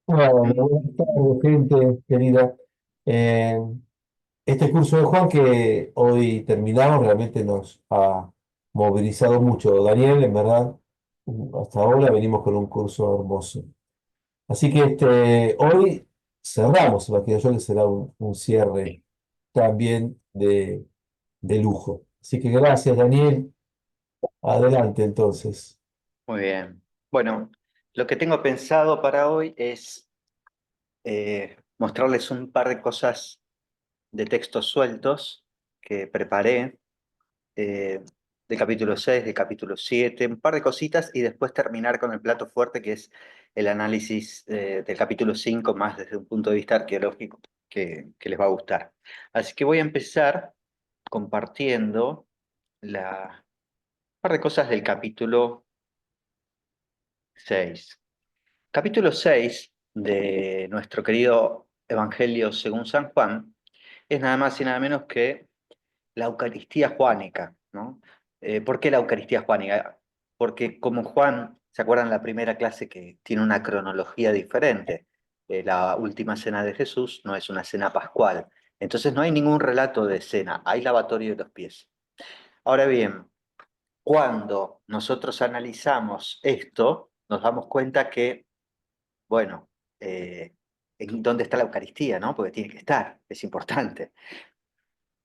Bueno, ¿Mm? buenas tardes, gente querida. Eh, este curso de Juan que hoy terminamos realmente nos ha movilizado mucho. Daniel, en verdad, hasta ahora venimos con un curso hermoso. Así que hoy cerramos, imagino yo que será un cierre Sí, también de lujo. Así que gracias, Daniel. Adelante, entonces. muy bien. Bueno, lo que tengo pensado para hoy es mostrarles un par de cosas de textos sueltos que preparé eh, del capítulo 6, del capítulo 7, un par de cositas y después terminar con el plato fuerte que es el análisis del capítulo 5 más desde un punto de vista arqueológico que les va a gustar. Así que voy a empezar compartiendo un par de cosas del capítulo 6. Capítulo 6 de nuestro querido Evangelio según San Juan es nada más y nada menos que la Eucaristía juánica, ¿no? ¿Por qué la Eucaristía juánica? Porque como Juan, ¿se acuerdan la primera clase que tiene una cronología diferente? La última cena de Jesús no es una cena pascual. Entonces no hay ningún relato de cena, hay lavatorio de los pies. Ahora bien, cuando nosotros analizamos esto, nos damos cuenta que bueno, ¿en dónde está la Eucaristía, no? Porque tiene que estar, es importante.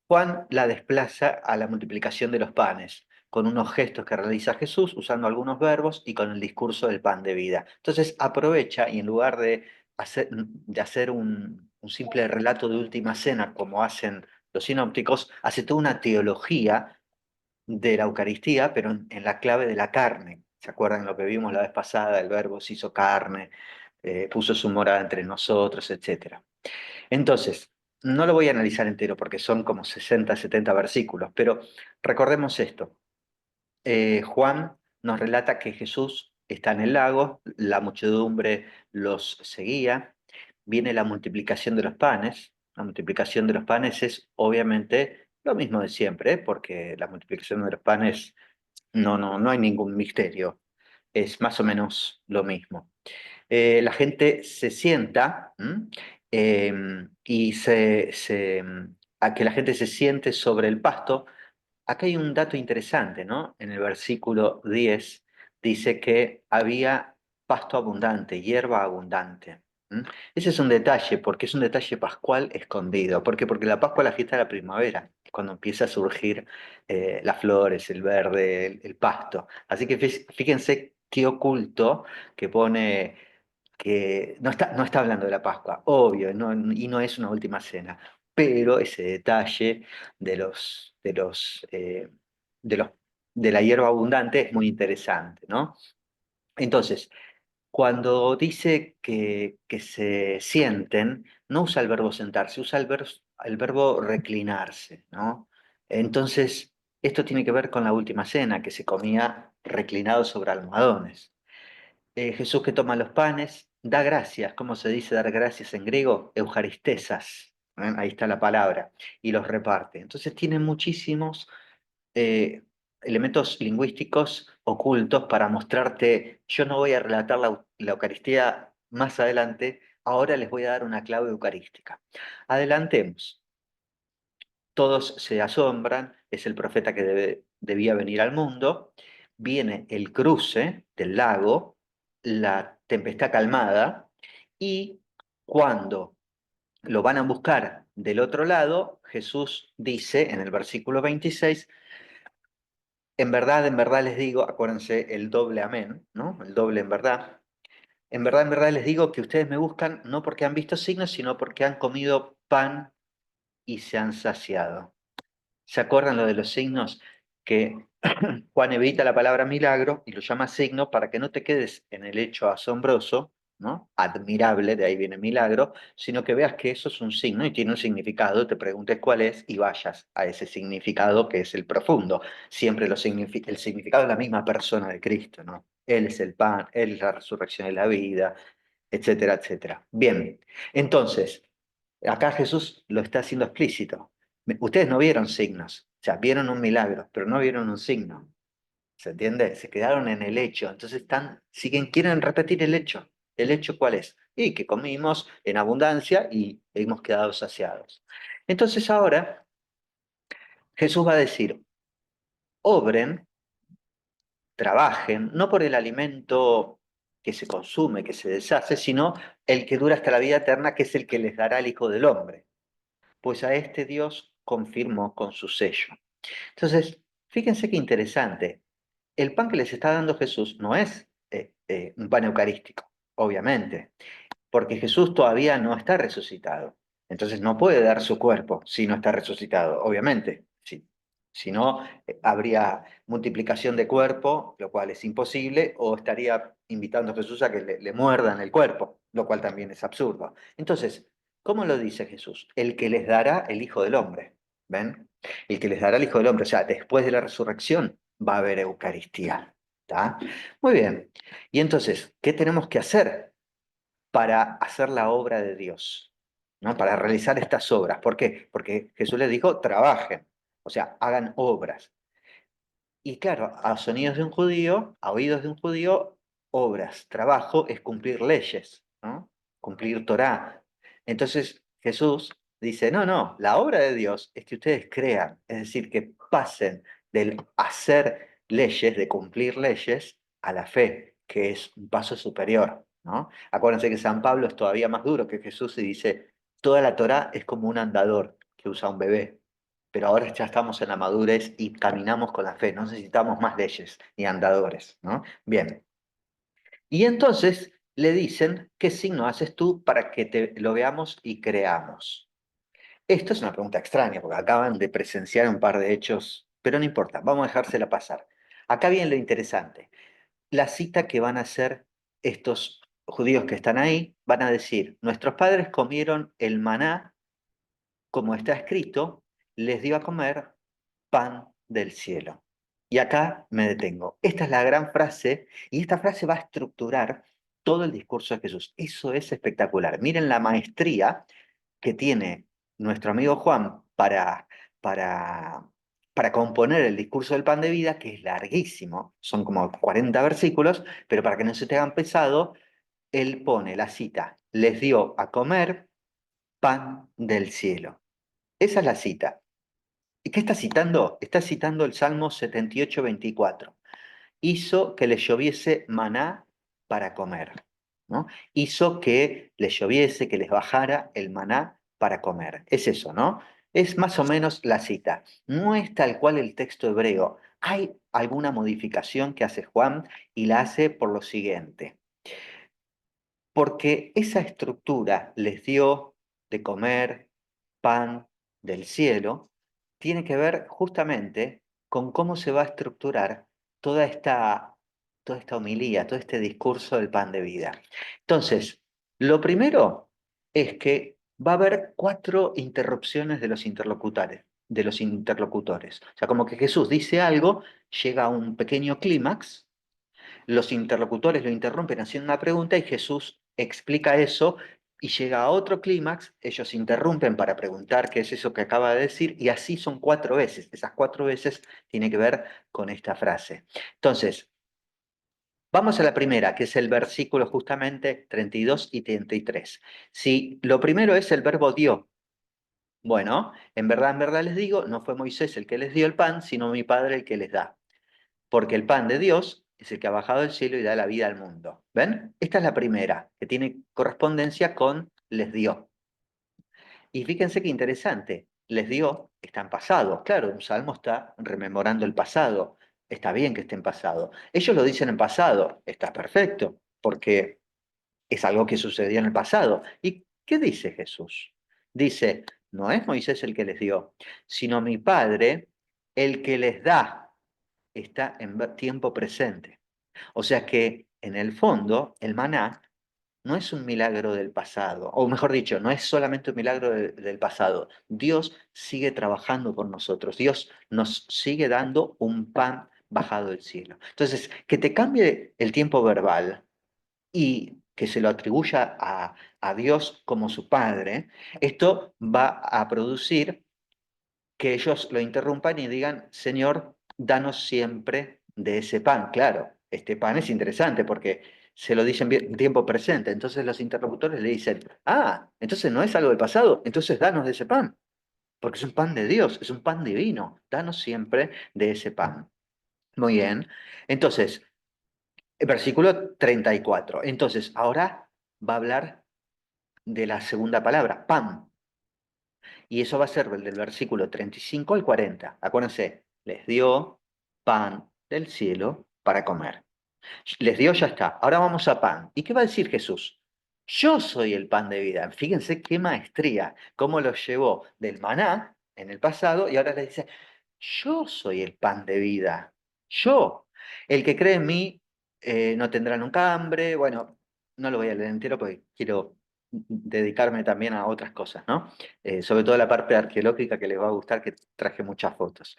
Juan la desplaza a la multiplicación de los panes, con unos gestos que realiza Jesús, usando algunos verbos y con el discurso del pan de vida. Entonces aprovecha y en lugar de hacer un simple relato de última cena, como hacen los sinópticos, hace toda una teología de la Eucaristía, pero en la clave de la carne. ¿Se acuerdan lo que vimos la vez pasada? El verbo se hizo carne, puso su morada entre nosotros, etcétera. Entonces, no lo voy a analizar entero porque son como 60, 70 versículos, pero recordemos esto. Juan nos relata que Jesús está en el lago, la muchedumbre los seguía, viene la multiplicación de los panes. La multiplicación de los panes es obviamente lo mismo de siempre, porque la multiplicación de los panes no hay ningún misterio, es más o menos lo mismo. La gente se sienta, ¿m? Y a que la gente se siente sobre el pasto. Acá hay un dato interesante, ¿no? En el versículo 10 dice que había pasto abundante, hierba abundante. ¿M? Ese es un detalle, porque es un detalle pascual escondido. ¿Por qué? Porque la Pascua es la fiesta de la primavera, es cuando empieza a surgir las flores, el verde, el pasto. Así que fíjense qué oculto que pone que no está hablando de la Pascua, obvio, y no es una última cena, pero ese detalle de de los, de la hierba abundante es muy interesante, ¿no? Entonces, cuando dice que se sienten, no usa el verbo sentarse, usa el verbo reclinarse, ¿no? Entonces, esto tiene que ver con la última cena, que se comía reclinado sobre almohadones. Jesús que toma los panes, da gracias. ¿Cómo se dice dar gracias en griego? Eujaristesas. Ahí está la palabra. Y los reparte. Entonces tiene muchísimos eh, elementos lingüísticos ocultos para mostrarte, yo no voy a relatar la Eucaristía más adelante, ahora les voy a dar una clave eucarística. Adelantemos. Todos se asombran, es el profeta que debía venir al mundo. Viene el cruce del lago, la tempestad calmada, y cuando lo van a buscar del otro lado, Jesús dice en el versículo 26, en verdad les digo, acuérdense el doble amén, ¿no? El doble en verdad les digo que ustedes me buscan no porque han visto signos, sino porque han comido pan y se han saciado. ¿Se acuerdan lo de los signos? Que Juan evita la palabra milagro y lo llama signo para que no te quedes en el hecho asombroso, ¿no? Admirable, de ahí viene milagro, sino que veas que eso es un signo y tiene un significado, te preguntes cuál es y vayas a ese significado que es el profundo. Siempre el significado es la misma persona de Cristo, ¿no? Él es el pan, Él es la resurrección y la vida, etcétera, etcétera. Bien, entonces, acá Jesús lo está haciendo explícito. Ustedes no vieron signos, o sea, vieron un milagro, pero no vieron un signo. ¿Se entiende? Se quedaron en el hecho. Entonces quieren repetir el hecho. ¿El hecho cuál es? y que comimos en abundancia y hemos quedado saciados. Entonces ahora Jesús va a decir, obren, trabajen, no por el alimento que se consume, que se deshace, sino el que dura hasta la vida eterna, que es el que les dará el Hijo del Hombre. Pues a este Dios confirmó con su sello. Entonces, fíjense qué interesante. El pan que les está dando Jesús no es un pan eucarístico, obviamente, porque Jesús todavía no está resucitado. Entonces no puede dar su cuerpo si no está resucitado, obviamente. Si no, habría multiplicación de cuerpo, lo cual es imposible, o estaría invitando a Jesús a que le muerdan el cuerpo, lo cual también es absurdo. Entonces, ¿cómo lo dice Jesús? El que les dará el Hijo del Hombre. ¿Ven? El que les dará el Hijo del Hombre. O sea, después de la resurrección va a haber Eucaristía. ¿Está? Muy bien. Y entonces, ¿qué tenemos que hacer para hacer la obra de Dios? ¿No? Para realizar estas obras. ¿Por qué? Porque Jesús les dijo, trabajen. O sea, hagan obras. Y claro, a sonidos de un judío, a oídos de un judío, obras, trabajo es cumplir leyes, ¿no? Cumplir Torá. Entonces Jesús dice, no, no, la obra de Dios es que ustedes crean, es decir, que pasen del hacer leyes, de cumplir leyes, a la fe, que es un paso superior, ¿no? Acuérdense que San Pablo es todavía más duro que Jesús y dice, toda la Torá es como un andador que usa un bebé, pero ahora ya estamos en la madurez y caminamos con la fe, no necesitamos más leyes ni andadores, ¿no? Bien, y entonces le dicen, ¿qué signo haces tú para que te lo veamos y creamos? Esto es una pregunta extraña, porque acaban de presenciar un par de hechos, pero no importa, vamos a dejársela pasar. Acá viene lo interesante. La cita que van a hacer estos judíos que están ahí, van a decir, nuestros padres comieron el maná, como está escrito, les dio a comer pan del cielo. Y acá me detengo. Esta es la gran frase y esta frase va a estructurar todo el discurso de Jesús. Eso es espectacular. Miren la maestría que tiene nuestro amigo Juan para, para componer el discurso del pan de vida, que es larguísimo, son como 40 versículos, pero para que no se te hagan pesado, él pone la cita, les dio a comer pan del cielo. Esa es la cita. ¿Y qué está citando? Está citando el Salmo 78:24. Hizo que les lloviese maná para comer, ¿no? Hizo que les lloviese, que les bajara el maná para comer. Es eso, ¿no? Es más o menos la cita. No es tal cual el texto hebreo. Hay alguna modificación que hace Juan y la hace por lo siguiente. Porque esa estructura les dio de comer pan del cielo, tiene que ver justamente con cómo se va a estructurar toda esta homilía, todo este discurso del pan de vida. Entonces, lo primero es que va a haber 4 interrupciones de los interlocutores. O sea, como que Jesús dice algo, llega a un pequeño clímax, los interlocutores lo interrumpen haciendo una pregunta y Jesús explica eso y llega a otro clímax, ellos interrumpen para preguntar qué es eso que acaba de decir y así son 4 veces. Esas 4 veces tiene que ver con esta frase. Entonces, vamos a la primera, que es el versículo justamente 32 y 33. Si lo primero es el verbo dio, bueno, en verdad les digo, no fue Moisés el que les dio el pan, sino mi Padre el que les da, porque el pan de Dios es el que ha bajado del cielo y da la vida al mundo. ¿Ven? Esta es la primera, que tiene correspondencia con les dio. Y fíjense qué interesante, les dio, está en pasado. Claro, un salmo está rememorando el pasado. Está bien que esté en pasado. Ellos lo dicen en pasado, está perfecto, porque es algo que sucedió en el pasado. ¿Y qué dice Jesús? Dice, no es Moisés el que les dio, sino mi Padre el que les da. Está en tiempo presente. O sea que en el fondo el maná no es un milagro del pasado, o mejor dicho, no es solamente un milagro del pasado. Dios sigue trabajando por nosotros, Dios nos sigue dando un pan bajado del cielo. Entonces, que te cambie el tiempo verbal y que se lo atribuya a Dios como su Padre, esto va a producir que ellos lo interrumpan y digan, Señor, danos siempre de ese pan. Claro, este pan es interesante porque se lo dicen en tiempo presente. Entonces los interlocutores le dicen, ah, entonces no es algo del pasado, entonces danos de ese pan, porque es un pan de Dios, es un pan divino, danos siempre de ese pan. Muy bien. Entonces, el versículo 34. Entonces, ahora va a hablar de la segunda palabra, pan. Y eso va a ser del versículo 35 al 40. Acuérdense, les dio pan del cielo para comer. Les dio, ya está. Ahora vamos a pan. ¿Y qué va a decir Jesús? Yo soy el pan de vida. Fíjense qué maestría, cómo lo llevó del maná en el pasado y ahora les dice, yo soy el pan de vida. Yo. El que cree en mí no tendrá nunca hambre. Bueno, no lo voy a leer entero porque quiero dedicarme también a otras cosas, ¿no? Sobre todo la parte arqueológica que les va a gustar, que traje muchas fotos.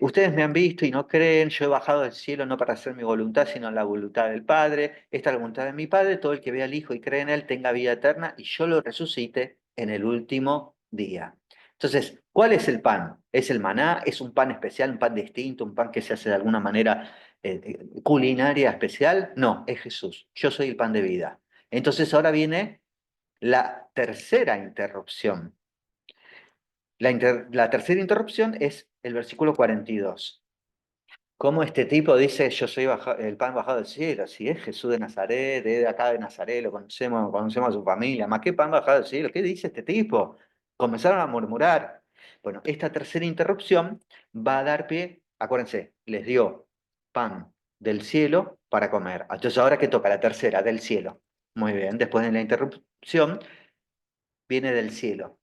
Ustedes me han visto y no creen, yo he bajado del cielo no para hacer mi voluntad, sino la voluntad del Padre. Esta es la voluntad de mi Padre, todo el que ve al Hijo y cree en Él tenga vida eterna y yo lo resucite en el último día. Entonces, ¿cuál es el pan? ¿Es el maná? ¿Es un pan especial, un pan distinto, un pan que se hace de alguna manera culinaria especial? No, es Jesús. Yo soy el pan de vida. Entonces ahora viene la tercera interrupción. La tercera interrupción es el versículo 42. ¿Cómo este tipo dice, yo soy el pan bajado del cielo? Si es Jesús de Nazaret, de acá de Nazaret, lo conocemos, conocemos a su familia, ¿más qué pan bajado del cielo? ¿Qué dice este tipo? Comenzaron a murmurar. Bueno, esta tercera interrupción va a dar pie, acuérdense, les dio pan del cielo para comer. Entonces, ¿ahora qué toca? La tercera, del cielo. Muy bien, después de la interrupción, viene del cielo.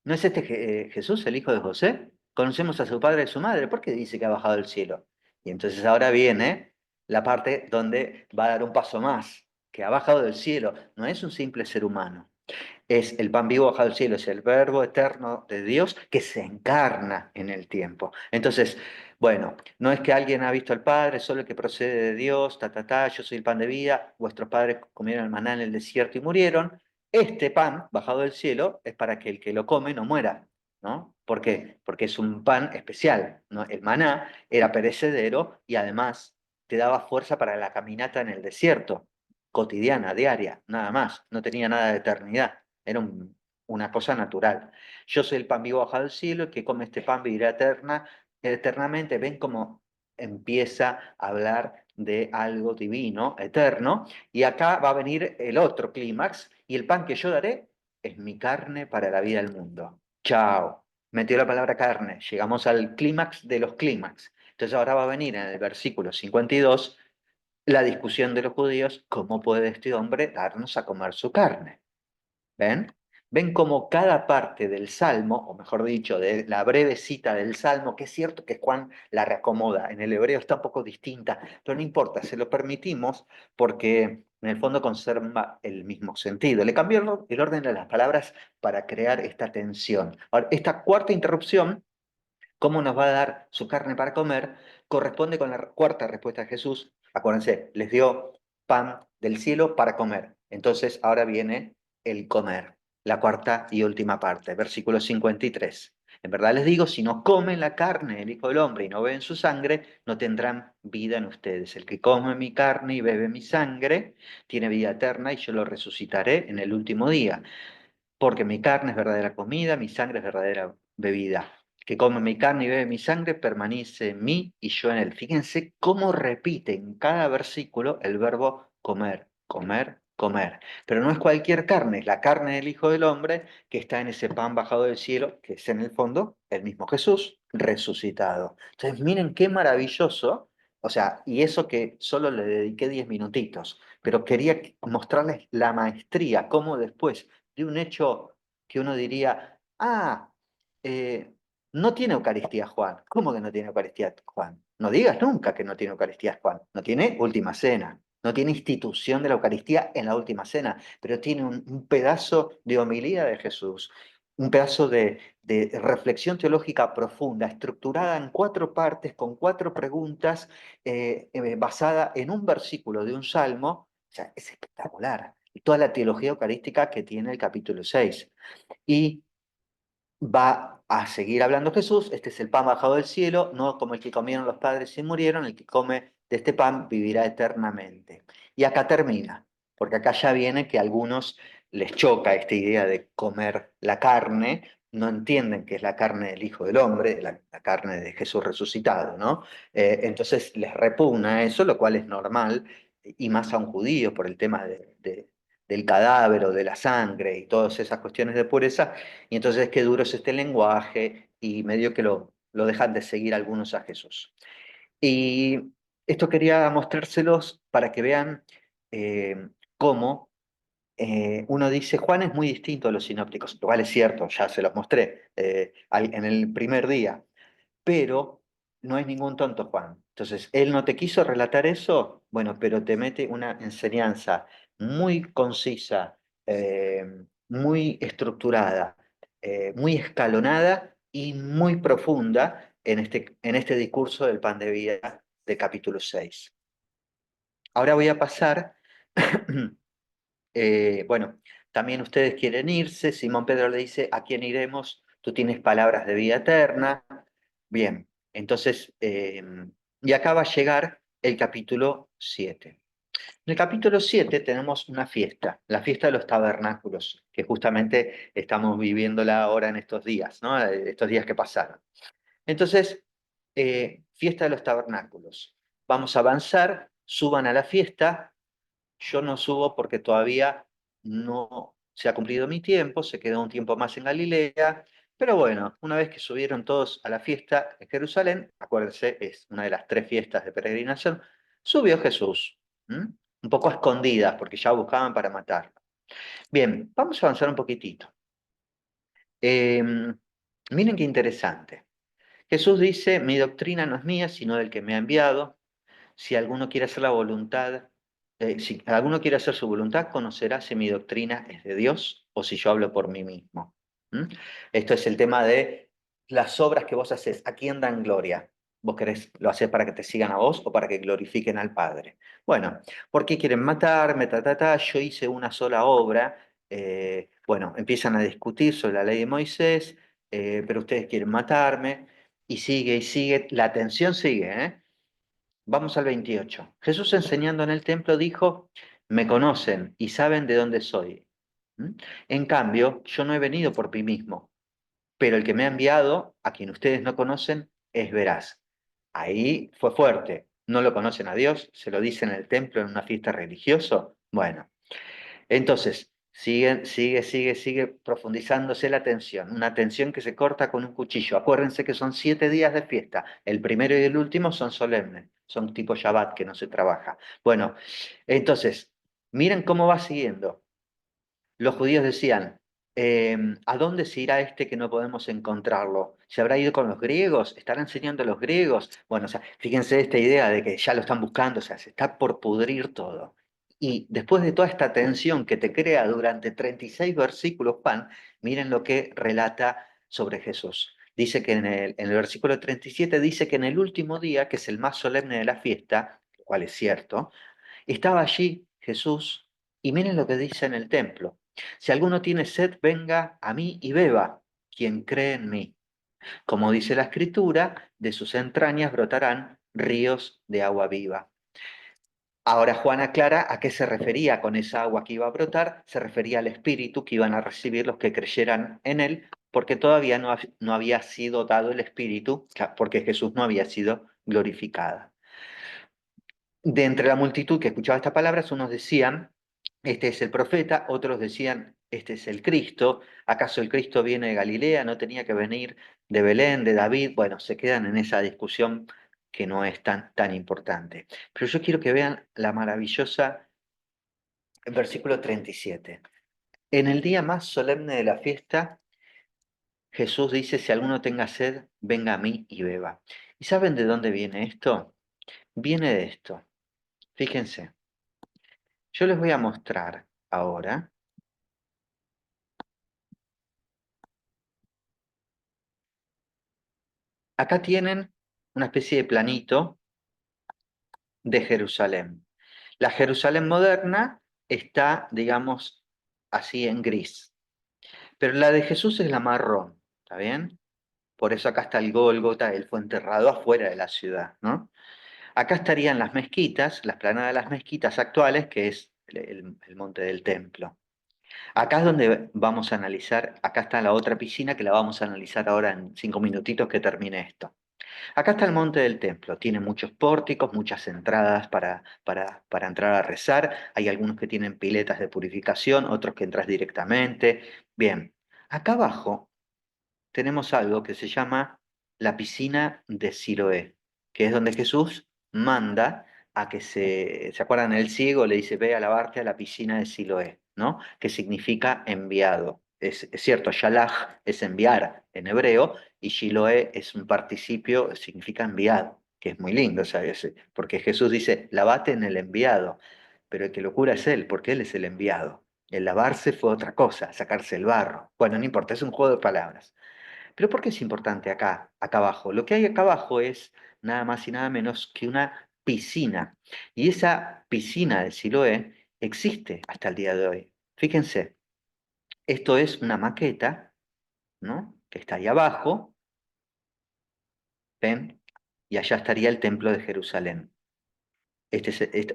¿No es este Jesús, el hijo de José? Conocemos a su padre y su madre. ¿Por qué dice que ha bajado del cielo? Y entonces ahora viene la parte donde va a dar un paso más, que ha bajado del cielo. No es un simple ser humano. Es el pan vivo bajado del cielo, es el verbo eterno de Dios que se encarna en el tiempo. Entonces, bueno, no es que alguien ha visto al Padre, solo el que procede de Dios, yo soy el pan de vida, vuestros padres comieron el maná en el desierto y murieron. Este pan bajado del cielo es para que el que lo come no muera, ¿no? ¿Por qué? Porque es un pan especial, ¿no? El maná era perecedero y además te daba fuerza para la caminata en el desierto, cotidiana, diaria, nada más, no tenía nada de eternidad. Era una cosa natural. Yo soy el pan vivo bajado del cielo, el que come este pan vivirá eternamente. Ven cómo empieza a hablar de algo divino, eterno, y acá va a venir el otro clímax, y el pan que yo daré es mi carne para la vida del mundo. Chao. Metió la palabra carne, llegamos al clímax de los clímax. Entonces ahora va a venir en el versículo 52 la discusión de los judíos, ¿cómo puede este hombre darnos a comer su carne? ¿Ven? Ven cómo cada parte del Salmo, o mejor dicho, de la breve cita del Salmo, que es cierto que Juan la reacomoda, en el hebreo está un poco distinta, pero no importa, se lo permitimos porque en el fondo conserva el mismo sentido. Le cambió el orden de las palabras para crear esta tensión. Ahora, esta cuarta interrupción, ¿cómo nos va a dar su carne para comer? Corresponde con la cuarta respuesta de Jesús. Acuérdense, les dio pan del cielo para comer. Entonces ahora viene el comer, la cuarta y última parte, versículo 53. En verdad les digo, si no comen la carne del Hijo del Hombre y no beben su sangre, no tendrán vida en ustedes. El que come mi carne y bebe mi sangre tiene vida eterna y yo lo resucitaré en el último día, porque mi carne es verdadera comida, mi sangre es verdadera bebida. Que come mi carne y bebe mi sangre permanece en mí y yo en él. Fíjense cómo repite en cada versículo el verbo comer, comer, comer. Pero no es cualquier carne, es la carne del Hijo del Hombre que está en ese pan bajado del cielo, que es en el fondo el mismo Jesús resucitado. Entonces miren qué maravilloso, o sea, y eso que solo le dediqué 10 minutitos, pero quería mostrarles la maestría, cómo después de un hecho que uno diría, eh, no tiene Eucaristía Juan. ¿Cómo que no tiene Eucaristía Juan? No digas nunca que no tiene Eucaristía Juan. No tiene última cena. No tiene institución de la Eucaristía en la última cena, pero tiene un pedazo de homilía de Jesús, un pedazo de reflexión teológica profunda, estructurada en cuatro partes, con cuatro preguntas, basada en un versículo de un salmo. O sea, es espectacular. Y toda la teología eucarística que tiene el capítulo 6. Y va a seguir hablando Jesús, este es el pan bajado del cielo, no como el que comieron los padres y murieron, el que come de este pan vivirá eternamente. Y acá termina, porque acá ya viene que a algunos les choca esta idea de comer la carne, no entienden que es la carne del Hijo del Hombre, la carne de Jesús resucitado, ¿no? Entonces les repugna eso, lo cual es normal, y más a un judío por el tema del cadáver o de la sangre y todas esas cuestiones de pureza, y entonces qué duro es este lenguaje, y medio que lo dejan de seguir algunos a Jesús. Y esto quería mostrárselos para que vean cómo uno dice, Juan es muy distinto a los sinópticos, lo cual es cierto, ya se los mostré en el primer día, pero no es ningún tonto Juan. Entonces, él no te quiso relatar eso, bueno, pero te mete una enseñanza muy concisa, muy estructurada, muy escalonada y muy profunda en este discurso del pan de vida de capítulo 6. Ahora voy a pasar, bueno, también ustedes quieren irse, Simón Pedro le dice, ¿a quién iremos? Tú tienes palabras de vida eterna. Bien, entonces, y acá va a llegar el capítulo 7. En el capítulo 7 tenemos una fiesta, la fiesta de los tabernáculos, que justamente estamos viviéndola ahora en estos días, ¿no? Estos días que pasaron. Entonces, fiesta de los tabernáculos. Vamos a avanzar, suban a la fiesta. Yo no subo porque todavía no se ha cumplido mi tiempo, se quedó un tiempo más en Galilea, pero bueno, una vez que subieron todos a la fiesta en Jerusalén, acuérdense, es una de las tres fiestas de peregrinación, subió Jesús, ¿m? Un poco a escondidas, porque ya buscaban para matarlo. Bien, vamos a avanzar un poquitito. Miren qué interesante. Jesús dice, mi doctrina no es mía, sino del que me ha enviado. Si alguno quiere hacer la voluntad, si alguno quiere hacer su voluntad, conocerá si mi doctrina es de Dios o si yo hablo por mí mismo. ¿Mm? Esto es el tema de las obras que vos haces. ¿A quién dan gloria? ¿Vos querés, lo haces para que te sigan a vos o para que glorifiquen al Padre? Bueno, ¿por qué quieren matarme? Yo hice una sola obra. Bueno, empiezan a discutir sobre la ley de Moisés, pero ustedes quieren matarme. Y sigue, la tensión sigue, ¿eh? Vamos al 28. Jesús enseñando en el templo dijo, me conocen y saben de dónde soy. ¿Mm? En cambio, yo no he venido por mí mismo, pero el que me ha enviado, a quien ustedes no conocen, es veraz. Ahí fue fuerte. ¿No lo conocen a Dios? ¿Se lo dice en el templo en una fiesta religiosa? Bueno, entonces, sigue profundizándose la tensión, una tensión que se corta con un cuchillo. Acuérdense que son 7 días de fiesta, el primero y el último son solemnes, son tipo Shabbat que no se trabaja. Bueno, entonces, miren cómo va siguiendo. Los judíos decían, ¿a dónde se irá este que no podemos encontrarlo? ¿Se habrá ido con los griegos? ¿Estará enseñando a los griegos? Bueno, o sea, fíjense esta idea de que ya lo están buscando, o sea, se está por pudrir todo. Y después de toda esta tensión que te crea durante 36 versículos, Juan, miren lo que relata sobre Jesús. Dice que en el versículo 37 dice que en el último día, que es el más solemne de la fiesta, lo cual es cierto, estaba allí Jesús y miren lo que dice en el templo. Si alguno tiene sed, venga a mí y beba, quien cree en mí. Como dice la Escritura, de sus entrañas brotarán ríos de agua viva. Ahora Juan aclara a qué se refería con esa agua que iba a brotar. Se refería al Espíritu que iban a recibir los que creyeran en él, porque todavía no había sido dado el Espíritu, porque Jesús no había sido glorificado. De entre la multitud que escuchaba estas palabras, unos decían, este es el profeta, otros decían, este es el Cristo, ¿acaso el Cristo viene de Galilea? ¿No tenía que venir de Belén, de David? Bueno, se quedan en esa discusión que no es tan importante. Pero yo quiero que vean la maravillosa versículo 37. En el día más solemne de la fiesta, Jesús dice, si alguno tenga sed, venga a mí y beba. ¿Y saben de dónde viene esto? Viene de esto. Fíjense. Yo les voy a mostrar ahora. Acá tienen una especie de planito de Jerusalén. La Jerusalén moderna está, digamos, así en gris. Pero la de Jesús es la marrón, ¿está bien? Por eso acá está el Gólgota, él fue enterrado afuera de la ciudad, ¿no? Acá estarían las mezquitas, la explanada de las mezquitas actuales, que es el monte del templo. Acá es donde vamos a analizar, acá está la otra piscina que la vamos a analizar ahora en 5 minutitos que termine esto. Acá está el monte del templo, tiene muchos pórticos, muchas entradas para entrar a rezar, hay algunos que tienen piletas de purificación, otros que entras directamente. Bien, acá abajo tenemos algo que se llama la piscina de Siloé, que es donde Jesús manda a que ¿se acuerdan? El ciego le dice, ve a lavarte a la piscina de Siloé, ¿no? Que significa enviado. Es cierto, Shalach es enviar en hebreo y Siloé es un participio, significa enviado, que es muy lindo, ¿sabes? Porque Jesús dice, lavate en el enviado, pero el que lo cura es él, porque él es el enviado. El lavarse fue otra cosa, sacarse el barro. Bueno, no importa, es un juego de palabras. Pero ¿por qué es importante acá abajo? Lo que hay acá abajo es nada más y nada menos que una piscina. Y esa piscina de Siloé existe hasta el día de hoy. Fíjense, esto es una maqueta, ¿no? Que está ahí abajo, ¿ven? Y allá estaría el templo de Jerusalén.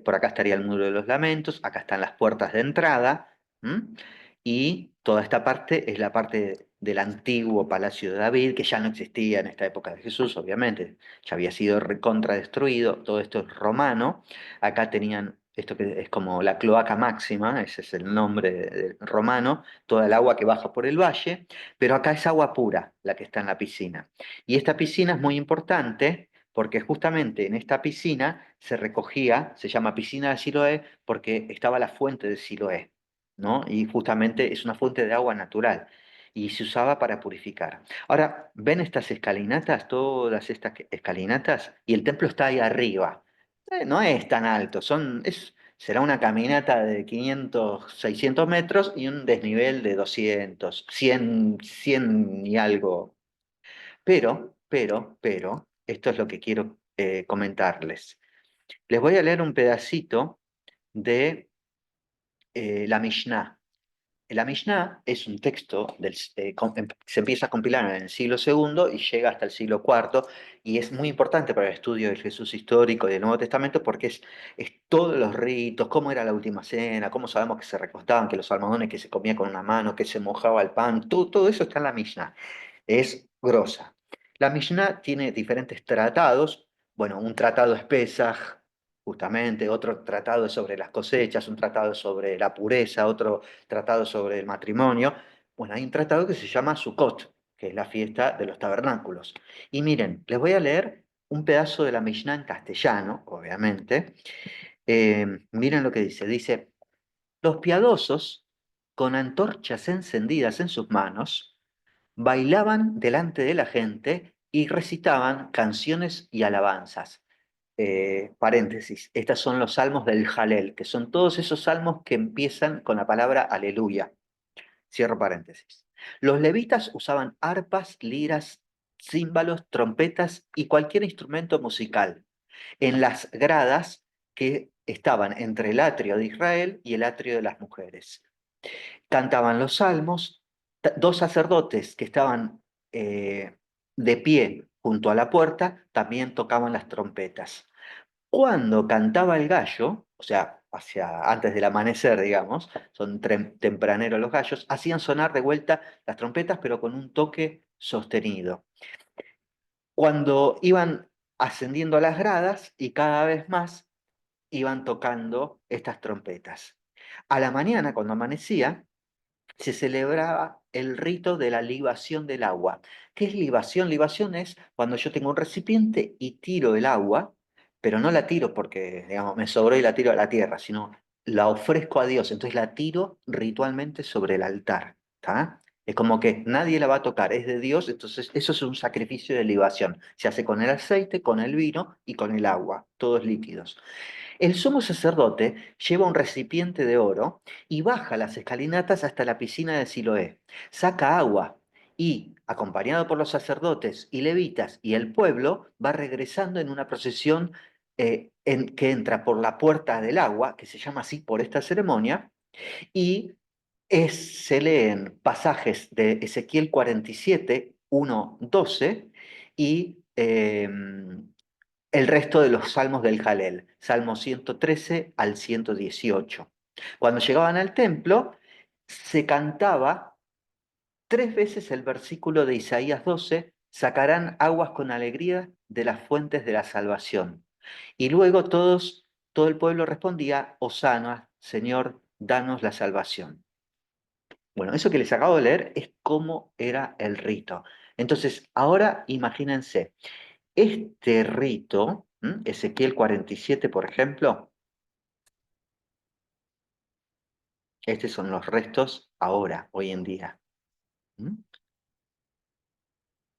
Por acá estaría el Muro de los Lamentos, acá están las puertas de entrada, ¿m? Y toda esta parte es la parte del antiguo Palacio de David, que ya no existía en esta época de Jesús, obviamente, ya había sido recontra destruido, todo esto es romano. Acá tenían esto que es como la cloaca máxima, ese es el nombre romano, toda el agua que baja por el valle, pero acá es agua pura la que está en la piscina. Y esta piscina es muy importante porque justamente en esta piscina se recogía, se llama piscina de Siloé, porque estaba la fuente de Siloé, ¿no? Y justamente es una fuente de agua natural y se usaba para purificar. Ahora, ¿ven estas escalinatas, todas estas escalinatas? Y el templo está ahí arriba. No es tan alto, será una caminata de 500, 600 metros y un desnivel de 200, 100, 100 y algo, pero, esto es lo que quiero comentarles. Les voy a leer un pedacito de la Mishnah. La Mishnah es un texto, se empieza a compilar en el siglo II y llega hasta el siglo IV, y es muy importante para el estudio del Jesús histórico y del Nuevo Testamento porque es todos los ritos, cómo era la última cena, cómo sabemos que se recostaban, que los almohadones que se comía con una mano, que se mojaba el pan, todo eso está en la Mishnah. Es grosa. La Mishnah tiene diferentes tratados. Bueno, un tratado es Pesaj, justamente, otro tratado es sobre las cosechas, un tratado sobre la pureza, otro tratado sobre el matrimonio. Bueno, hay un tratado que se llama Sukkot, que es la fiesta de los tabernáculos. Y miren, les voy a leer un pedazo de la Mishnah en castellano, obviamente. Miren lo que dice. Dice, los piadosos, con antorchas encendidas en sus manos, bailaban delante de la gente y recitaban canciones y alabanzas. Paréntesis, estos son los salmos del Jalel, que son todos esos salmos que empiezan con la palabra aleluya. Cierro paréntesis. Los levitas usaban arpas, liras, címbalos, trompetas y cualquier instrumento musical en las gradas que estaban entre el atrio de Israel y el atrio de las mujeres. Cantaban los salmos, dos sacerdotes que estaban de pie junto a la puerta también tocaban las trompetas. Cuando cantaba el gallo, o sea, antes del amanecer, digamos, son tempraneros los gallos, hacían sonar de vuelta las trompetas, pero con un toque sostenido. Cuando iban ascendiendo a las gradas y cada vez más iban tocando estas trompetas. A la mañana, cuando amanecía, se celebraba el rito de la libación del agua. ¿Qué es libación? Libación es cuando yo tengo un recipiente y tiro el agua, pero no la tiro porque, digamos, me sobró y la tiro a la tierra, sino la ofrezco a Dios, entonces la tiro ritualmente sobre el altar, ¿tá? Es como que nadie la va a tocar, es de Dios, entonces eso es un sacrificio de libación. Se hace con el aceite, con el vino y con el agua, todos líquidos. El sumo sacerdote lleva un recipiente de oro y baja las escalinatas hasta la piscina de Siloé. Saca agua y, acompañado por los sacerdotes y levitas y el pueblo, va regresando en una procesión que entra por la puerta del agua, que se llama así por esta ceremonia, y se leen pasajes de Ezequiel 47, 1, 12 y el resto de los salmos del Jalel, Salmo 113 al 118. Cuando llegaban al templo, se cantaba 3 veces el versículo de Isaías 12: sacarán aguas con alegría de las fuentes de la salvación. Y luego todo el pueblo respondía: Hosana, Señor, danos la salvación. Bueno, eso que les acabo de leer es cómo era el rito. Entonces, ahora imagínense, este rito, Ezequiel 47, por ejemplo, estos son los restos ahora, hoy en día. ¿Mm?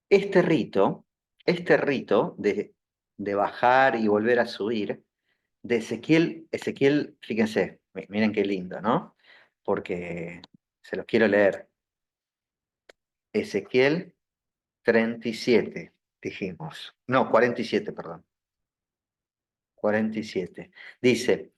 Este rito, este rito de bajar y volver a subir, de Ezequiel, fíjense, miren qué lindo, ¿no? Porque se los quiero leer. Ezequiel 37, dijimos. No, 47, perdón. 47. Dice: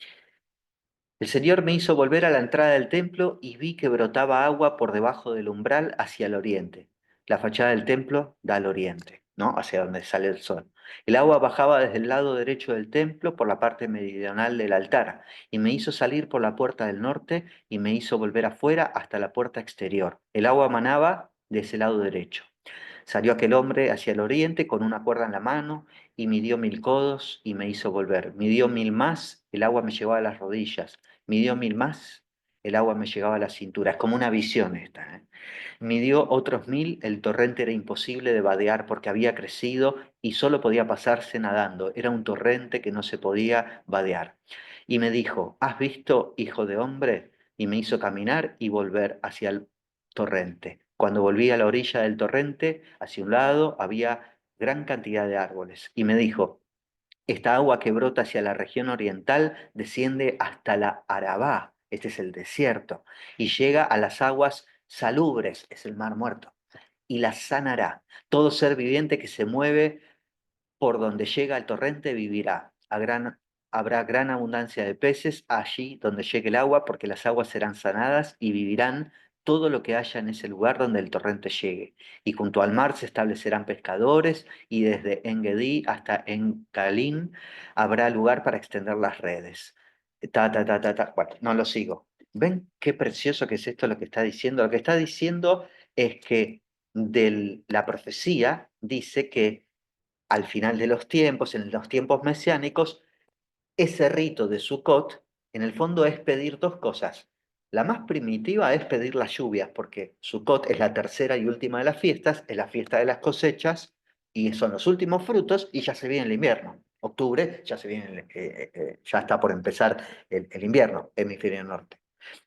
el Señor me hizo volver a la entrada del templo y vi que brotaba agua por debajo del umbral hacia el oriente. La fachada del templo da al oriente, ¿no? Hacia donde sale el sol. El agua bajaba desde el lado derecho del templo por la parte meridional del altar y me hizo salir por la puerta del norte y me hizo volver afuera hasta la puerta exterior. El agua manaba de ese lado derecho. Salió aquel hombre hacia el oriente con una cuerda en la mano y midió 1000 codos y me hizo volver. Midió 1000 más, el agua me llegaba a las rodillas. Midió 1000 más, el agua me llegaba a la cintura. Es como una visión esta, ¿eh? Midió otros 1000, el torrente era imposible de vadear porque había crecido y solo podía pasarse nadando. Era un torrente que no se podía vadear. Y me dijo: ¿has visto, hijo de hombre? Y me hizo caminar y volver hacia el torrente. Cuando volví a la orilla del torrente, hacia un lado, había gran cantidad de árboles. Y me dijo: esta agua que brota hacia la región oriental desciende hasta la Arabá, este es el desierto, y llega a las aguas salubres, es el mar muerto, y las sanará. Todo ser viviente que se mueve por donde llega el torrente vivirá. Habrá gran abundancia de peces allí donde llegue el agua, porque las aguas serán sanadas y vivirán todo lo que haya en ese lugar donde el torrente llegue. Y junto al mar se establecerán pescadores, y desde Engedi hasta Encalim habrá lugar para extender las redes. Ta, ta, ta, ta, ta. Bueno, no lo sigo. ¿Ven qué precioso que es esto lo que está diciendo? Lo que está diciendo es que la profecía dice que al final de los tiempos, en los tiempos mesiánicos, ese rito de Sukkot, en el fondo es pedir dos cosas. La más primitiva es pedir las lluvias, porque Sukkot es la tercera y última de las fiestas, es la fiesta de las cosechas, y son los últimos frutos, y ya se viene el invierno. Octubre, ya se viene, ya está por empezar el invierno, hemisferio norte.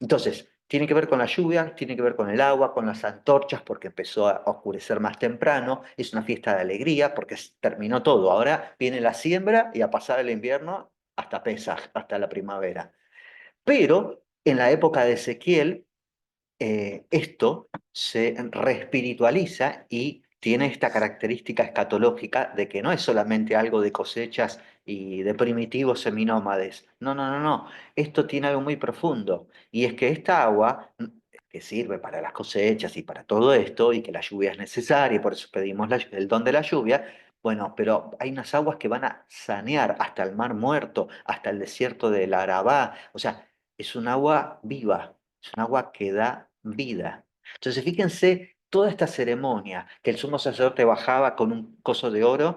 Entonces, tiene que ver con la lluvia, tiene que ver con el agua, con las antorchas, porque empezó a oscurecer más temprano. Es una fiesta de alegría, porque terminó todo. Ahora viene la siembra y a pasar el invierno hasta Pesaj, hasta la primavera. Pero en la época de Ezequiel, esto se reespiritualiza y tiene esta característica escatológica de que no es solamente algo de cosechas y de primitivos seminómades. No, no, no, no. Esto tiene algo muy profundo. Y es que esta agua, que sirve para las cosechas y para todo esto, y que la lluvia es necesaria, y por eso pedimos el don de la lluvia. Bueno, pero hay unas aguas que van a sanear hasta el Mar Muerto, hasta el desierto del Arabá. O sea, es un agua viva, es un agua que da vida. Entonces, fíjense toda esta ceremonia, que el sumo sacerdote bajaba con un coso de oro,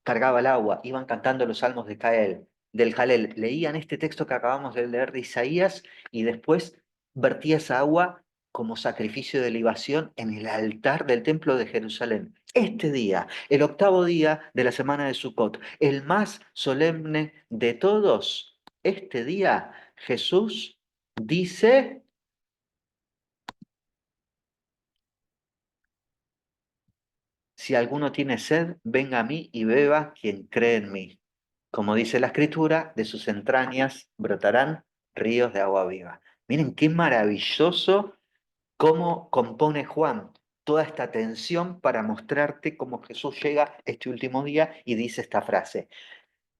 cargaba el agua, iban cantando los salmos del Jalel, leían este texto que acabamos de leer de Isaías y después vertía esa agua como sacrificio de libación en el altar del templo de Jerusalén. Este día, el octavo día de la semana de Sukkot, el más solemne de todos, este día Jesús dice: si alguno tiene sed, venga a mí y beba quien cree en mí. Como dice la Escritura, de sus entrañas brotarán ríos de agua viva. Miren qué maravilloso cómo compone Juan toda esta tensión para mostrarte cómo Jesús llega este último día y dice esta frase.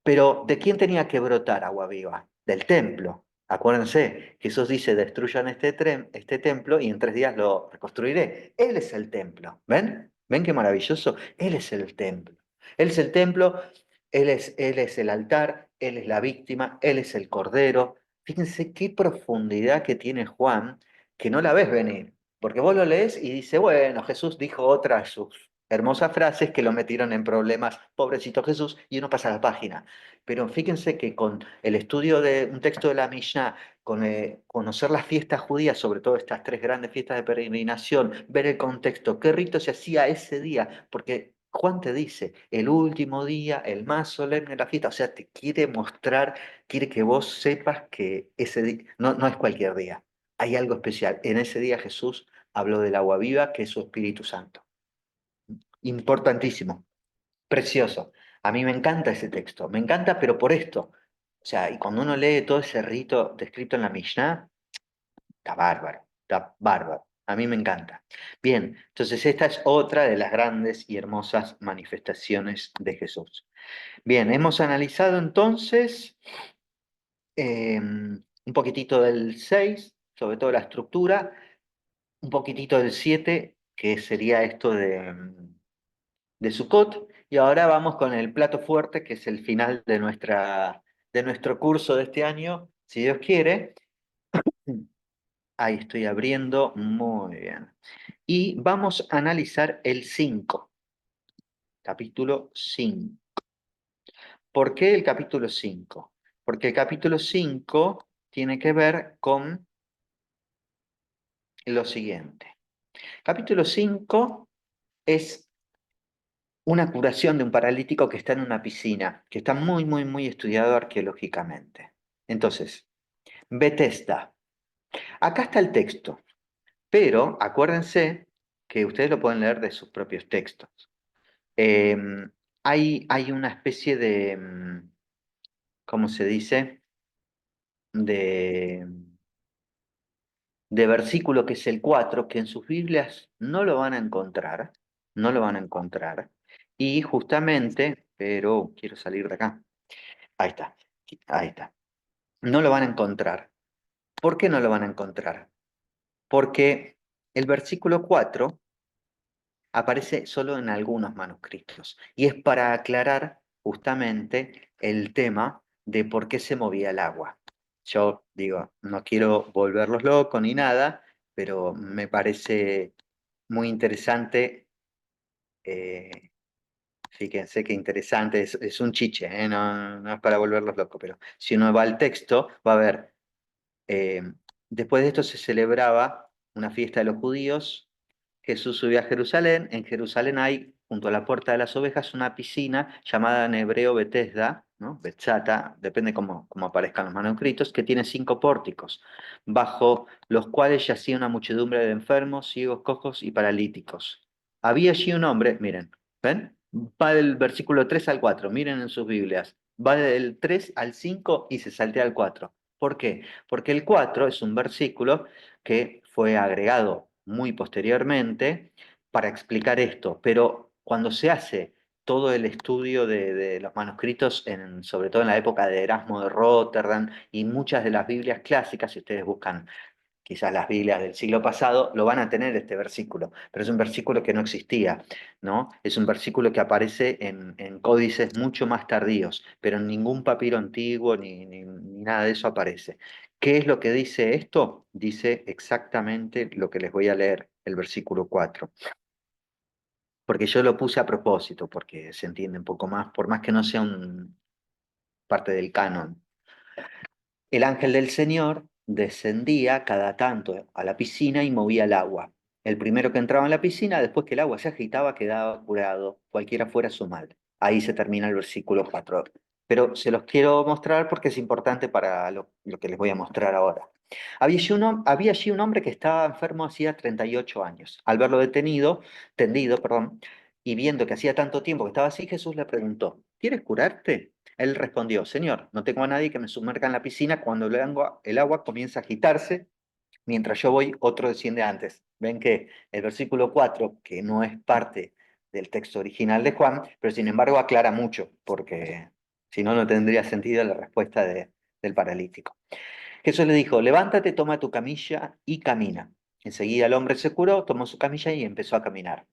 Pero ¿de quién tenía que brotar agua viva? Del templo. Acuérdense, Jesús dice: destruyan este templo y en 3 días lo reconstruiré. Él es el templo. ¿Ven? ¿Ven qué maravilloso? Él es el templo. Él es el templo Él es el altar, Él es la víctima, Él es el cordero. Fíjense qué profundidad que tiene Juan, que no la ves venir, porque vos lo lees y dice, bueno, Jesús dijo otra de sus hermosas frases que lo metieron en problemas, pobrecito Jesús, y uno pasa la página. Pero fíjense que con el estudio de un texto de la Mishnah, con conocer las fiestas judías, sobre todo estas tres grandes fiestas de peregrinación, ver el contexto, qué rito se hacía ese día, porque Juan te dice, el último día, el más solemne de la fiesta, o sea, te quiere mostrar, quiere que vos sepas que ese día no es cualquier día, hay algo especial. En ese día Jesús habló del agua viva, que es su Espíritu Santo. Importantísimo, precioso. A mí me encanta ese texto, me encanta, pero por esto. O sea, y cuando uno lee todo ese rito descrito en la Mishnah, está bárbaro, está bárbaro. A mí me encanta. Bien, entonces esta es otra de las grandes y hermosas manifestaciones de Jesús. Bien, hemos analizado entonces un poquitito del 6, sobre todo la estructura, un poquitito del 7, que sería esto de Sukkot, y ahora vamos con el plato fuerte, que es el final de de nuestro curso de este año, si Dios quiere. Ahí estoy abriendo, muy bien. Y vamos a analizar el 5, capítulo 5. ¿Por qué el capítulo 5? Porque el capítulo 5 tiene que ver con lo siguiente. Capítulo 5 es una curación de un paralítico que está en una piscina, que está muy, muy, muy estudiado arqueológicamente. Entonces, Bethesda. Acá está el texto, pero acuérdense que ustedes lo pueden leer de sus propios textos. Eh, hay una especie de, ¿cómo se dice? De, de versículo que es el 4 que en sus Biblias no lo van a encontrar, no lo van a encontrar. Y justamente, pero quiero salir de acá. Ahí está, ahí está. No lo van a encontrar. ¿Por qué no lo van a encontrar? Porque el versículo 4 aparece solo en algunos manuscritos y es para aclarar justamente el tema de por qué se movía el agua. Yo digo, no quiero volverlos locos ni nada, pero me parece muy interesante. eh, Fíjense qué interesante, es un chiche, no es para volverlos locos, pero si uno va al texto, va a ver, eh, después de esto se celebraba una fiesta de los judíos. Jesús subió a Jerusalén. En Jerusalén hay, junto a la Puerta de las Ovejas, una piscina llamada en hebreo Betesda, ¿no? Betzata, depende cómo aparezcan los manuscritos, que tiene 5 pórticos, bajo los cuales yacía una muchedumbre de enfermos, ciegos, cojos y paralíticos. Había allí un hombre, miren, ¿ven? Va del versículo 3 al 4, miren en sus Biblias. Va del 3 al 5 y se saltea al 4. ¿Por qué? Porque el 4 es un versículo que fue agregado muy posteriormente para explicar esto, pero cuando se hace todo el estudio de los manuscritos, sobre todo en la época de Erasmo de Rotterdam y muchas de las Biblias clásicas, si ustedes buscan quizás las Biblias del siglo pasado, lo van a tener este versículo, pero es un versículo que no existía, ¿no? Es un versículo que aparece en códices mucho más tardíos, pero en ningún papiro antiguo ni nada de eso aparece. ¿Qué es lo que dice esto? Dice exactamente lo que les voy a leer, el versículo 4, porque yo lo puse a propósito, porque se entiende un poco más, por más que no sea parte del canon. El ángel del Señor descendía cada tanto a la piscina y movía el agua. El primero que entraba en la piscina, después que el agua se agitaba, quedaba curado, cualquiera fuera su mal. Ahí se termina el versículo 4. Pero se los quiero mostrar porque es importante para lo que les voy a mostrar ahora. Había allí un hombre que estaba enfermo hacía 38 años. Al verlo tendido, perdón, y viendo que hacía tanto tiempo que estaba así, Jesús le preguntó, ¿quieres curarte? Él respondió, Señor, no tengo a nadie que me sumerja en la piscina. Cuando el agua comienza a agitarse, mientras yo voy, otro desciende antes. Ven que el versículo 4, que no es parte del texto original de Juan, pero sin embargo aclara mucho, porque si no, no tendría sentido la respuesta del paralítico. Jesús le dijo, levántate, toma tu camilla y camina. Enseguida el hombre se curó, tomó su camilla y empezó a caminar.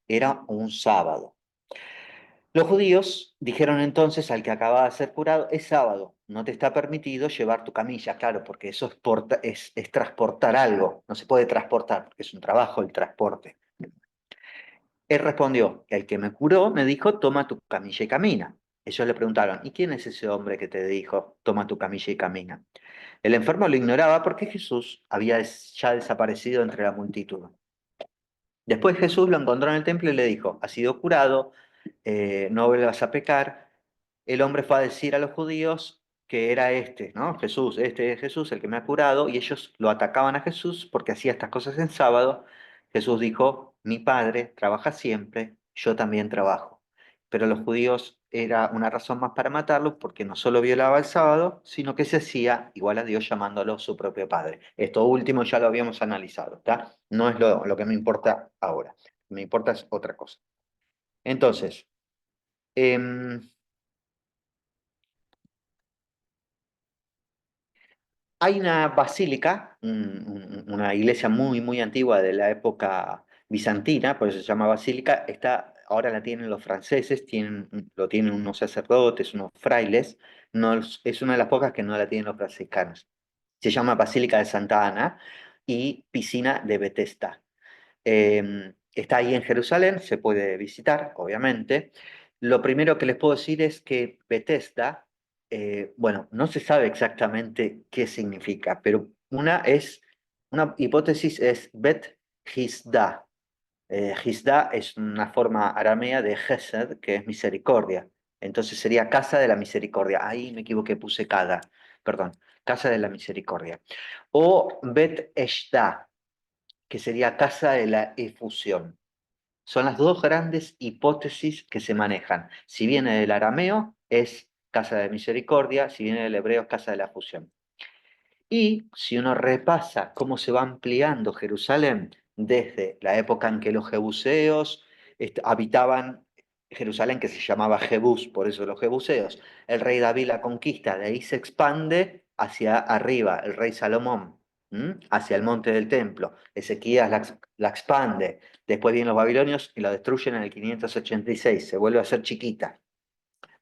Era un sábado. Los judíos dijeron entonces al que acababa de ser curado, es sábado, no te está permitido llevar tu camilla, claro, porque eso es transportar algo, no se puede transportar, porque es un trabajo el transporte. Él respondió, el que me curó me dijo, toma tu camilla y camina. Ellos le preguntaron, ¿y quién es ese hombre que te dijo, toma tu camilla y camina? El enfermo lo ignoraba porque Jesús había ya desaparecido entre la multitud. Después Jesús lo encontró en el templo y le dijo, has sido curado, no vuelvas a pecar. El hombre fue a decir a los judíos que era este, ¿no? Jesús, este es Jesús el que me ha curado, y ellos lo atacaban a Jesús porque hacía estas cosas en sábado. Jesús dijo, mi padre trabaja siempre, yo también trabajo. Pero los judíos era una razón más para matarlo porque no solo violaba el sábado, sino que se hacía igual a Dios llamándolo su propio padre. Esto último ya lo habíamos analizado, ¿está? No es lo que me importa ahora, me importa es otra cosa. Entonces, em, hay una basílica, una iglesia muy, muy antigua de la época bizantina, por eso se llama basílica. Ahora la tienen los franceses, lo tienen unos sacerdotes, unos frailes. No, es una de las pocas que no la tienen los franciscanos. Se llama Basílica de Santa Ana y Piscina de Bethesda. Está ahí en Jerusalén, se puede visitar, obviamente. Lo primero que les puedo decir es que Bethesda, bueno, no se sabe exactamente qué significa, pero una hipótesis es Bet Hisda. Hisda es una forma aramea de Gesed, que es misericordia. Entonces sería casa de la misericordia. Ahí me equivoqué, puse cada, perdón, casa de la misericordia. O Bet Eshda, que sería casa de la efusión. Son las dos grandes hipótesis que se manejan. Si viene del arameo, es casa de misericordia; si viene del hebreo, es casa de la fusión. Y si uno repasa cómo se va ampliando Jerusalén desde la época en que los jebuseos habitaban Jerusalén, que se llamaba Jebús, por eso los jebuseos, el rey David la conquista, de ahí se expande hacia arriba, el rey Salomón, hacia el monte del templo. Ezequías la expande, después vienen los babilonios y la destruyen en el 586, se vuelve a hacer chiquita.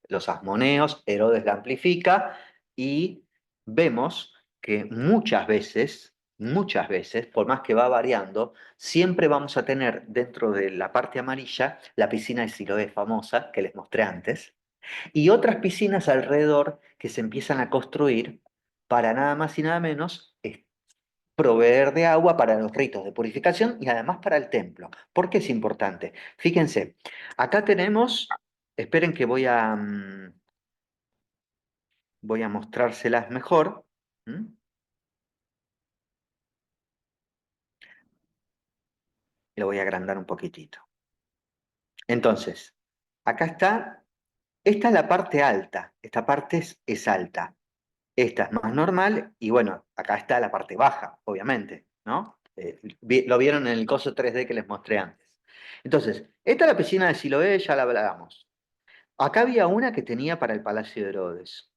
Los asmoneos, Herodes la amplifica y vemos que muchas veces, por más que va variando, siempre vamos a tener dentro de la parte amarilla la piscina de Siloé famosa que les mostré antes, y otras piscinas alrededor que se empiezan a construir para nada más y nada menos proveer de agua para los ritos de purificación y además para el templo. ¿Por qué es importante? Fíjense, acá tenemos, esperen que voy a mostrárselas mejor. ¿m? Y lo voy a agrandar un poquitito. Entonces, acá está, esta es la parte alta, esta parte es alta, esta es más normal y bueno, acá está la parte baja, obviamente, ¿no? Lo vieron en el coso 3D que les mostré antes. Entonces, esta es la piscina de Siloé, ya la hablamos. Acá había una que tenía para el Palacio de Herodes.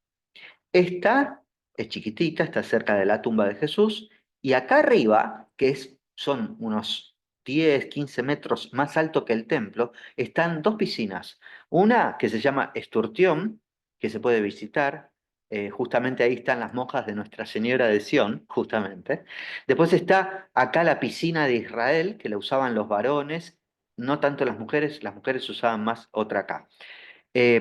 Esta es chiquitita, está cerca de la tumba de Jesús, y acá arriba, son unos 10, 15 metros más alto que el templo, están dos piscinas. Una que se llama Esturtión, que se puede visitar, justamente ahí están las monjas de Nuestra Señora de Sión, justamente. Después está acá la piscina de Israel, que la usaban los varones, no tanto las mujeres usaban más otra acá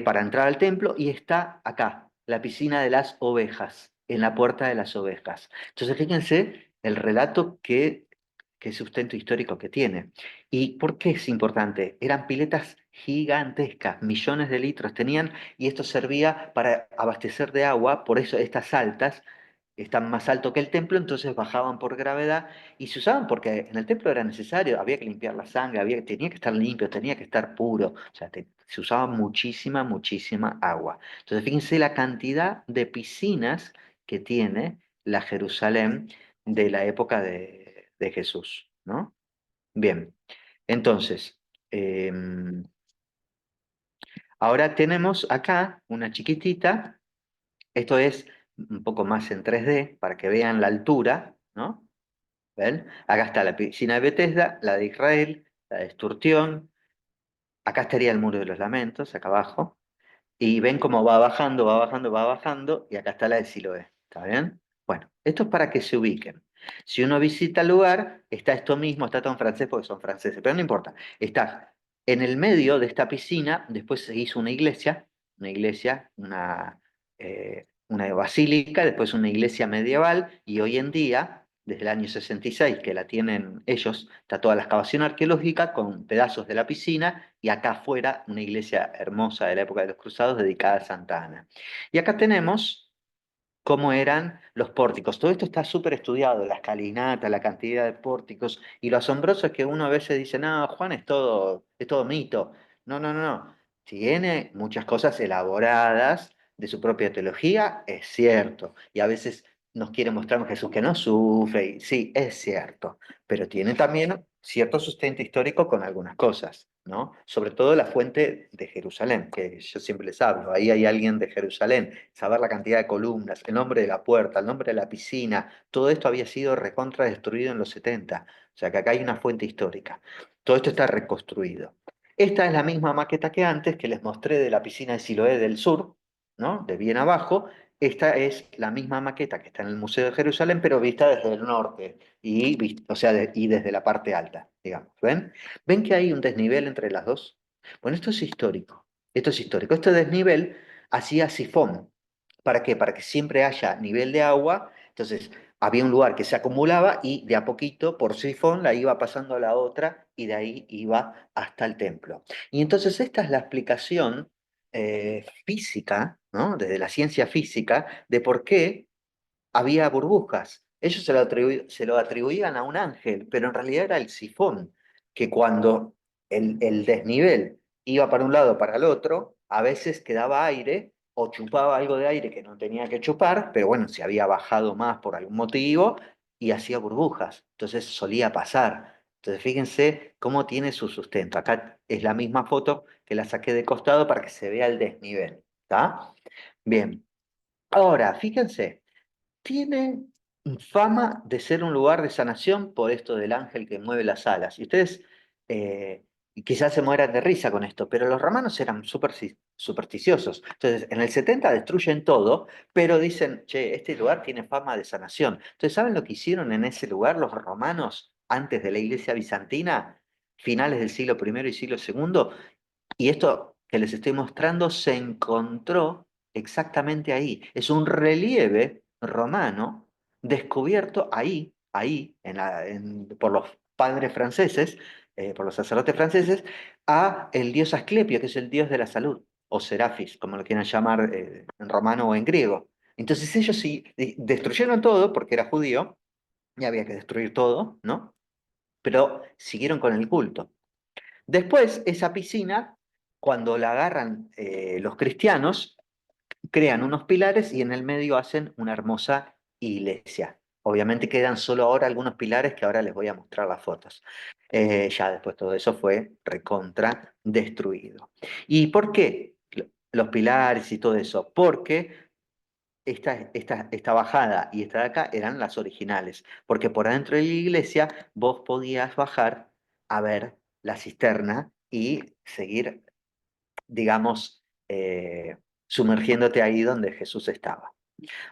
para entrar al templo, y está acá, la piscina de las ovejas, en la puerta de las ovejas. Entonces, fíjense el relato que sustento histórico que tiene. ¿Y por qué es importante? Eran piletas gigantescas, millones de litros tenían, y esto servía para abastecer de agua, por eso estas altas están más alto que el templo, entonces bajaban por gravedad y se usaban porque en el templo era necesario, había que limpiar la sangre, tenía que estar limpio, tenía que estar puro, o sea, se usaba muchísima, muchísima agua. Entonces, fíjense la cantidad de piscinas que tiene la Jerusalén de la época de Jesús, ¿no? Bien, entonces, ahora tenemos acá una chiquitita. Esto es un poco más en 3D para que vean la altura, ¿no? ¿Ven? Acá está la piscina de Bethesda, la de Israel, la de Esturtión. Acá estaría el Muro de los Lamentos, acá abajo. Y ven cómo va bajando, va bajando, va bajando, y acá está la de Siloé. ¿Está bien? Bueno, esto es para que se ubiquen. Si uno visita el lugar, está esto mismo, está todo en francés porque son franceses, pero no importa. Está en el medio de esta piscina, después se hizo una iglesia, una basílica, después una iglesia medieval, y hoy en día, desde el año 66, que la tienen ellos, está toda la excavación arqueológica con pedazos de la piscina, y acá afuera una iglesia hermosa de la época de los Cruzados dedicada a Santa Ana. Y acá tenemos cómo eran los pórticos. Todo esto está súper estudiado, la escalinata, la cantidad de pórticos, y lo asombroso es que uno a veces dice, no, Juan es todo mito. No, no, no, no. Tiene muchas cosas elaboradas de su propia teología, es cierto, y a veces nos quiere mostrar un Jesús que no sufre, y sí, es cierto, pero tiene también cierto sustento histórico con algunas cosas, ¿no? Sobre todo la fuente de Jerusalén, que yo siempre les hablo, ahí hay alguien de Jerusalén, saber la cantidad de columnas, el nombre de la puerta, el nombre de la piscina, todo esto había sido recontra destruido en los 70, o sea que acá hay una fuente histórica. Todo esto está reconstruido. Esta es la misma maqueta que antes, que les mostré de la piscina de Siloé del sur, ¿no? De bien abajo. Esta es la misma maqueta que está en el Museo de Jerusalén, pero vista desde el norte, o sea, y desde la parte alta, digamos. ¿Ven? ¿Ven que hay un desnivel entre las dos? Bueno, esto es histórico. Esto es histórico. Este desnivel hacía sifón. ¿Para qué? Para que siempre haya nivel de agua. Entonces, había un lugar que se acumulaba y de a poquito, por sifón, la iba pasando a la otra y de ahí iba hasta el templo. Y entonces esta es la explicación física, ¿no? Desde la ciencia física, de por qué había burbujas. Ellos se lo atribuían a un ángel, pero en realidad era el sifón, que cuando el desnivel iba para un lado o para el otro, a veces quedaba aire o chupaba algo de aire que no tenía que chupar, pero bueno, se había bajado más por algún motivo y hacía burbujas. Entonces solía pasar. Entonces fíjense cómo tiene su sustento. Acá es la misma foto que la saqué de costado para que se vea el desnivel. ¿Está? Bien. Ahora, fíjense. Tiene fama de ser un lugar de sanación por esto del ángel que mueve las alas. Y ustedes eh, quizás se mueran de risa con esto, pero los romanos eran súper supersticiosos. Entonces, en el 70 destruyen todo, pero dicen, che, este lugar tiene fama de sanación. Entonces, ¿saben lo que hicieron en ese lugar los romanos antes de la iglesia bizantina? Finales del siglo primero y siglo segundo. Y esto que les estoy mostrando se encontró exactamente ahí. Es un relieve romano descubierto ahí, por los padres franceses, por los sacerdotes franceses, a el dios Asclepio, que es el dios de la salud, o Serafis, como lo quieran llamar en romano o en griego. Entonces ellos sí destruyeron todo porque era judío y había que destruir todo, ¿no? Pero siguieron con el culto. Después, esa piscina, cuando la agarran los cristianos, crean unos pilares y en el medio hacen una hermosa iglesia. Obviamente quedan solo ahora algunos pilares que ahora les voy a mostrar las fotos. Ya después todo eso fue recontra destruido. ¿Y por qué los pilares y todo eso? Porque esta bajada y esta de acá eran las originales, porque por adentro de la iglesia vos podías bajar a ver la cisterna y seguir, digamos, sumergiéndote ahí donde Jesús estaba.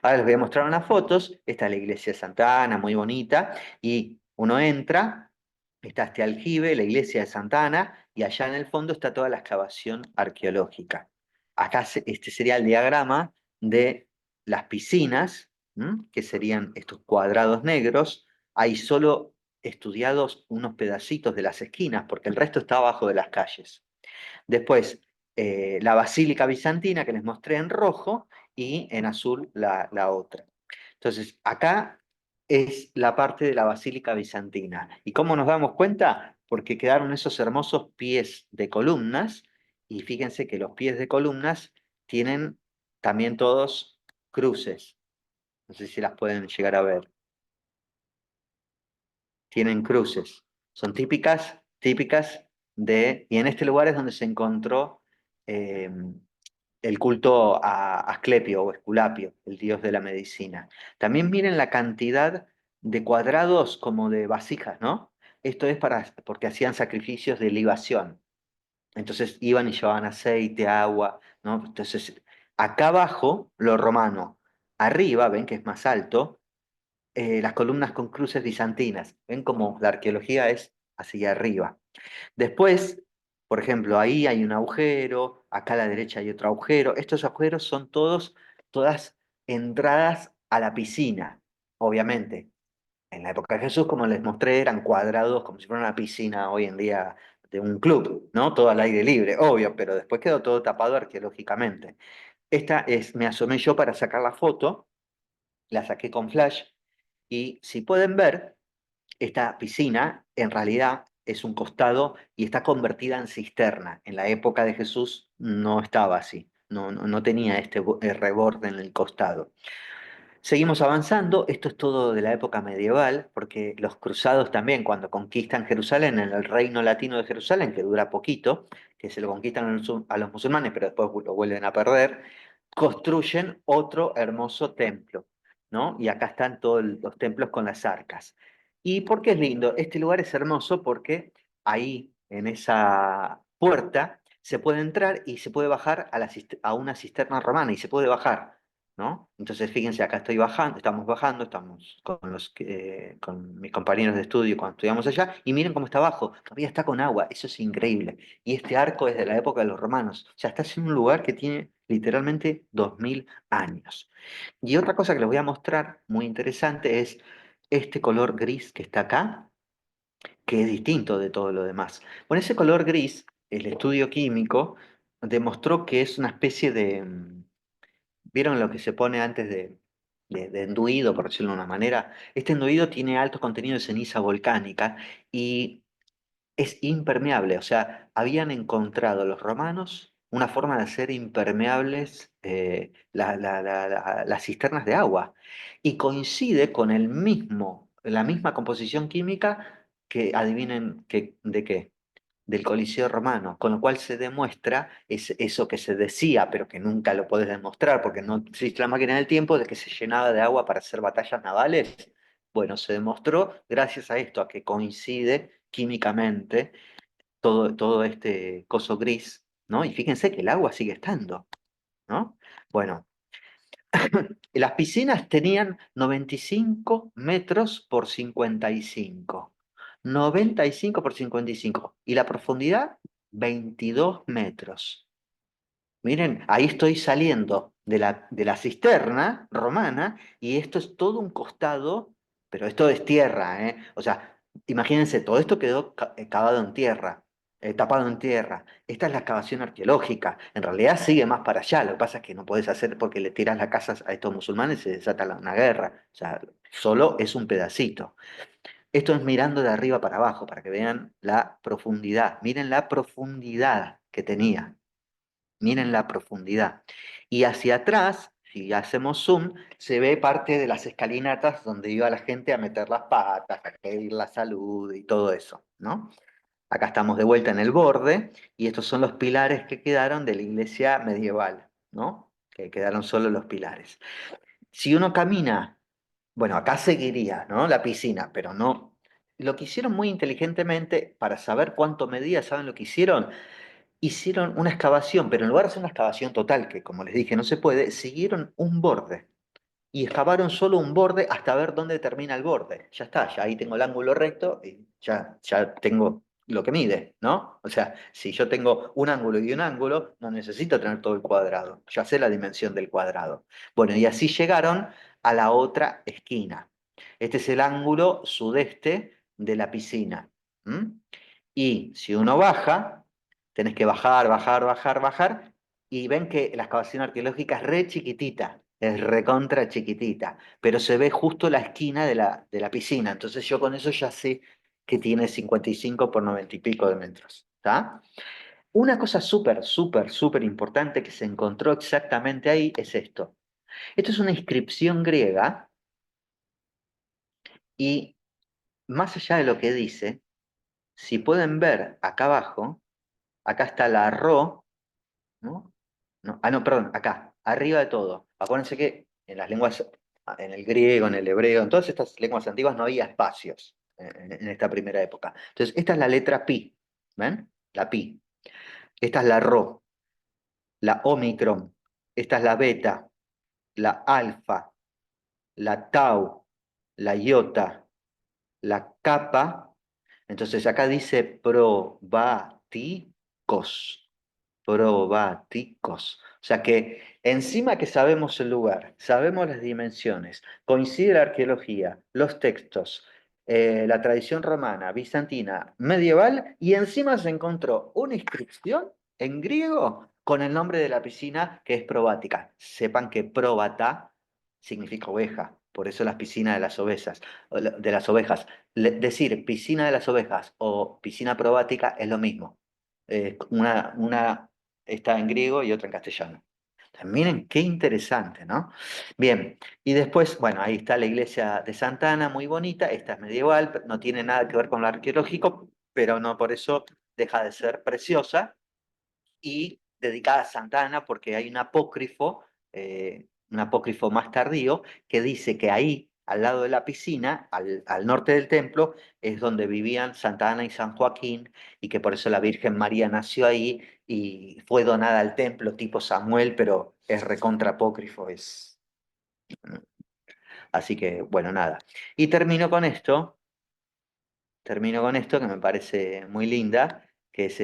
Ahora les voy a mostrar unas fotos. Esta es la iglesia de Santa Ana, muy bonita, y uno entra, está este aljibe, la iglesia de Santa Ana, y allá en el fondo está toda la excavación arqueológica. Acá este sería el diagrama de las piscinas, ¿m? Que serían estos cuadrados negros. Hay solo estudiados unos pedacitos de las esquinas, porque el resto está abajo de las calles. Después, la Basílica Bizantina que les mostré en rojo y en azul la otra. Entonces, acá es la parte de la Basílica Bizantina. ¿Y cómo nos damos cuenta? Porque quedaron esos hermosos pies de columnas y fíjense que los pies de columnas tienen también todos cruces. No sé si las pueden llegar a ver. Tienen cruces. Son típicas y en este lugar es donde se encontró eh, el culto a Asclepio o Esculapio, el dios de la medicina. También miren la cantidad de cuadrados como de vasijas, ¿no? Esto es porque hacían sacrificios de libación. Entonces iban y llevaban aceite, agua, ¿no? Entonces, acá abajo, lo romano. Arriba, ven que es más alto, las columnas con cruces bizantinas. Ven como la arqueología es hacia arriba. Después, por ejemplo, ahí hay un agujero, acá a la derecha hay otro agujero. Estos agujeros son todas entradas a la piscina, obviamente. En la época de Jesús, como les mostré, eran cuadrados como si fuera una piscina hoy en día de un club, ¿no? Todo al aire libre, obvio, pero después quedó todo tapado arqueológicamente. Me asomé yo para sacar la foto, la saqué con flash, y si pueden ver, esta piscina en realidad es un costado y está convertida en cisterna. En la época de Jesús no estaba así, no tenía este reborde en el costado. Seguimos avanzando, esto es todo de la época medieval, porque los cruzados también, cuando conquistan Jerusalén, en el reino latino de Jerusalén, que dura poquito, que se lo conquistan a los musulmanes, pero después lo vuelven a perder, construyen otro hermoso templo, ¿no? Y acá están todos los templos con las arcas. ¿Y por qué es lindo? Este lugar es hermoso porque ahí, en esa puerta, se puede entrar y se puede bajar a una cisterna romana y se puede bajar. ¿No? Entonces, fíjense, acá estamos bajando, estamos con mis compañeros de estudio cuando estudiamos allá, y miren cómo está abajo, todavía está con agua, eso es increíble. Y este arco es de la época de los romanos, o sea, estás en un lugar que tiene literalmente 2000 años. Y otra cosa que les voy a mostrar, muy interesante, es este color gris que está acá, que es distinto de todo lo demás. Con ese color gris, el estudio químico demostró que es una especie de... ¿Vieron lo que se pone antes de enduido, por decirlo de una manera? Este enduido tiene alto contenido de ceniza volcánica y es impermeable. O sea, habían encontrado los romanos una forma de hacer impermeables las cisternas de agua. Y coincide con la misma composición química que, adivinen, ¿de qué? Del Coliseo Romano, con lo cual se demuestra eso que se decía, pero que nunca lo podés demostrar porque no existe la máquina del tiempo, de que se llenaba de agua para hacer batallas navales. Bueno, se demostró gracias a esto, a que coincide químicamente todo este coso gris, ¿no? Y fíjense que el agua sigue estando, ¿no? Bueno, las piscinas tenían 95 metros por 55. 95 por 55. Y la profundidad, 22 metros. Miren, ahí estoy saliendo de la cisterna romana y esto es todo un costado, pero esto es tierra, ¿eh? O sea, imagínense, todo esto quedó cavado en tierra, tapado en tierra. Esta es la excavación arqueológica. En realidad sigue más para allá. Lo que pasa es que no podés hacer porque le tiras las casas a estos musulmanes y se desata una guerra. O sea, solo es un pedacito. Esto es mirando de arriba para abajo, para que vean la profundidad. Miren la profundidad que tenía. Miren la profundidad. Y hacia atrás, si hacemos zoom, se ve parte de las escalinatas donde iba la gente a meter las patas, a pedir la salud y todo eso, ¿no? Acá estamos de vuelta en el borde y estos son los pilares que quedaron de la iglesia medieval, ¿no? Que quedaron solo los pilares. Si uno camina, bueno, acá seguiría, ¿no? La piscina, pero no. Lo que hicieron muy inteligentemente para saber cuánto medía, ¿saben lo que hicieron? Hicieron una excavación, pero en lugar de hacer una excavación total, que como les dije no se puede, siguieron un borde y excavaron solo un borde hasta ver dónde termina el borde. Ya está, ya ahí tengo el ángulo recto y ya tengo lo que mide, ¿no? O sea, si yo tengo un ángulo y un ángulo, no necesito tener todo el cuadrado, ya sé la dimensión del cuadrado. Bueno, y así llegaron a la otra esquina. Este es el ángulo sudeste de la piscina. ¿M? Y si uno baja, tenés que bajar, bajar, bajar, bajar, y ven que la excavación arqueológica es re chiquitita, es recontra chiquitita, pero se ve justo la esquina de la piscina. Entonces yo con eso ya sé que tiene 55 por 90 y pico de metros. ¿Está? Una cosa súper, súper, súper importante que se encontró exactamente ahí es esto. Esto es una inscripción griega y más allá de lo que dice, si pueden ver acá abajo, acá está la Rho, ¿no? No, no, perdón, acá, arriba de todo. Acuérdense que en las lenguas, en el griego, en el hebreo, en todas estas lenguas antiguas no había espacios en esta primera época. Entonces, esta es la letra pi, ¿ven? La pi. Esta es la Rho, la Omicron, esta es la Beta, la Alfa, la Tau, la Iota, la Kappa. Entonces acá dice probaticos, probaticos. O sea que encima que sabemos el lugar, sabemos las dimensiones, coincide la arqueología, los textos, la tradición romana, bizantina, medieval, y encima se encontró una inscripción en griego con el nombre de la piscina que es probática. Sepan que próbata significa oveja, por eso las piscinas de las ovejas, de las ovejas. Decir piscina de las ovejas o piscina probática es lo mismo. Una está en griego y otra en castellano. Miren qué interesante, ¿no? Bien, y después, bueno, ahí está la iglesia de Santa Ana, muy bonita, esta es medieval, no tiene nada que ver con lo arqueológico, pero no por eso deja de ser preciosa y dedicada a Santa Ana porque hay un apócrifo más tardío, que dice que ahí, al lado de la piscina, al norte del templo, es donde vivían Santa Ana y San Joaquín, y que por eso la Virgen María nació ahí y fue donada al templo tipo Samuel, pero es recontra apócrifo, es... Así que, bueno, nada. Y termino con esto que me parece muy linda, que es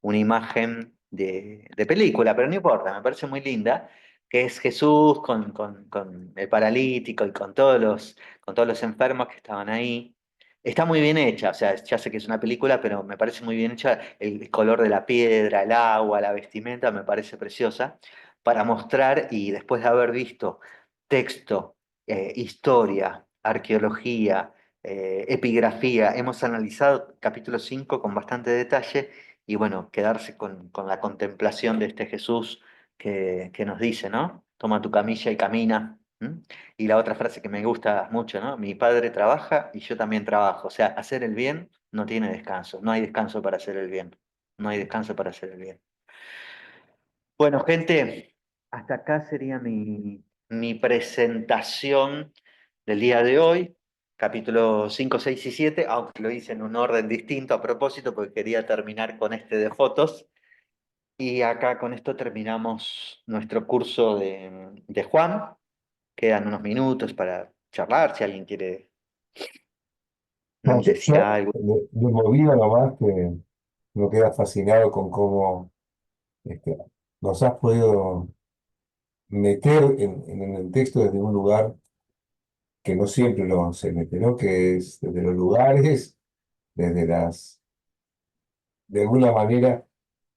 una imagen de película, pero no importa, me parece muy linda, que es Jesús con el paralítico y con todos los enfermos que estaban ahí. Está muy bien hecha, o sea, ya sé que es una película, pero me parece muy bien hecha. El color de la piedra, el agua, la vestimenta, me parece preciosa, para mostrar, y después de haber visto texto, historia, arqueología, epigrafía. Hemos analizado capítulo 5 con bastante detalle y bueno, quedarse con la contemplación de este Jesús que nos dice, ¿no? Toma tu camilla y camina. ¿M? Y la otra frase que me gusta mucho, ¿no? Mi padre trabaja y yo también trabajo. O sea, hacer el bien no tiene descanso. No hay descanso para hacer el bien. No hay descanso para hacer el bien. Bueno, gente, hasta acá sería mi presentación del día de hoy, capítulo 5, 6 y 7, aunque lo hice en un orden distinto a propósito, porque quería terminar con este de fotos. Y acá con esto terminamos nuestro curso de Juan. Quedan unos minutos para charlar, si alguien quiere No, decir algo. de movida nomás que me queda fascinado con cómo este, nos has podido meter en el texto desde un lugar que no siempre se mete, ¿no? Que es desde los lugares, desde de alguna manera,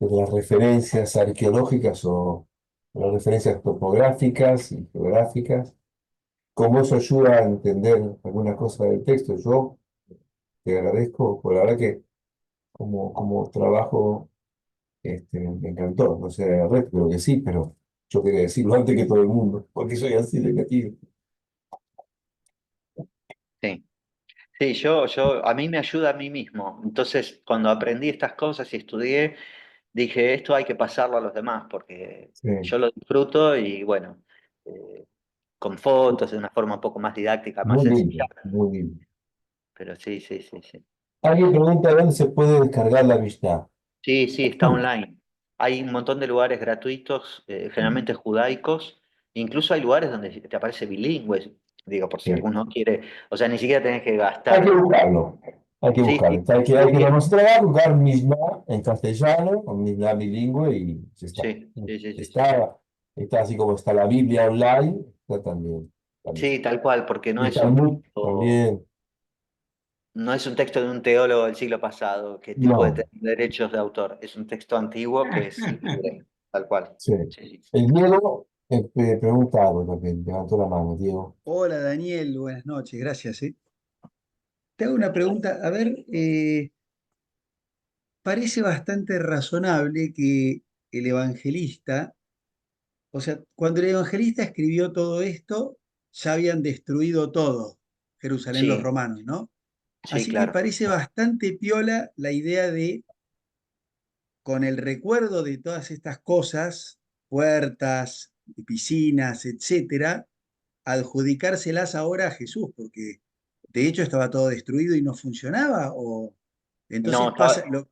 desde las referencias arqueológicas o las referencias topográficas y geográficas, cómo eso ayuda a entender alguna cosa del texto. Yo te agradezco, por la verdad que como trabajo me encantó. No sé, el resto creo que sí, pero yo quería decirlo antes que todo el mundo, porque soy así de negativo. Sí. Sí, a mí me ayuda a mí mismo. Entonces, cuando aprendí estas cosas y estudié, dije, esto hay que pasarlo a los demás, porque Sí, yo lo disfruto y bueno, eh, con fotos, de una forma un poco más didáctica, más muy sencilla, lindo, muy lindo. pero sí, sí, sí, sí. Alguien pregunta dónde se puede descargar la Mishnah. Sí, sí, está online. Hay un montón de lugares gratuitos, generalmente judaicos, incluso hay lugares donde te aparece bilingüe, digo, por si Sí. alguno quiere, o sea, ni siquiera tenés que Hay que gastar. buscarlo, hay que Sí, buscarlo. sí, Hay muy que bien. demostrar, buscar Mishnah en castellano, o Mishnah bilingüe y ya está. Sí, sí, sí, sí, sí. Está, está así como está la Biblia online, está también la Mishnah. Sí, tal cual, porque Y el Talmud también. no es un texto de un teólogo del siglo pasado que te puede No, tener derechos de autor, es un texto antiguo que es libre, tal cual. sí. Sí, sí, sí. El Diego pregunta algo también, levantó la mano, Diego. Hola Daniel, buenas noches, gracias. Te hago una pregunta, a ver, parece bastante razonable que el evangelista, o sea, cuando el evangelista escribió todo esto, ya habían destruido todo, Jerusalén los Sí, romanos, ¿no? sí, Así que claro. parece bastante piola la idea de, con el recuerdo de todas estas cosas, puertas, piscinas, etcétera, adjudicárselas ahora a Jesús, porque de hecho estaba todo destruido y no funcionaba, o No, entonces pasa lo,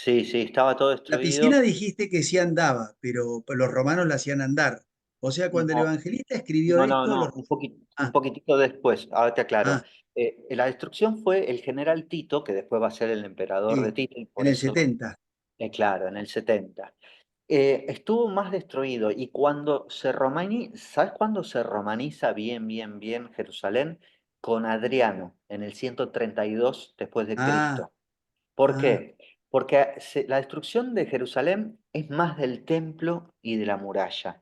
Sí, sí, estaba todo La destruido. piscina dijiste que sí andaba, pero los romanos la hacían andar. O sea, cuando el No, evangelista escribió no, no, esto, no, los... un Ah, poquitito después, ahora te aclaro. ah, La destrucción fue el general Tito, que después va a ser el emperador de sí, Tito, y en por el eso, 70. claro, en el 70. Estuvo más destruido y cuando se ¿sabes cuándo se romaniza bien, bien, bien Jerusalén? Con Adriano, en el 132 después de Ah, Cristo. ¿Por ah, qué? Porque la destrucción de Jerusalén es más del templo y de la muralla.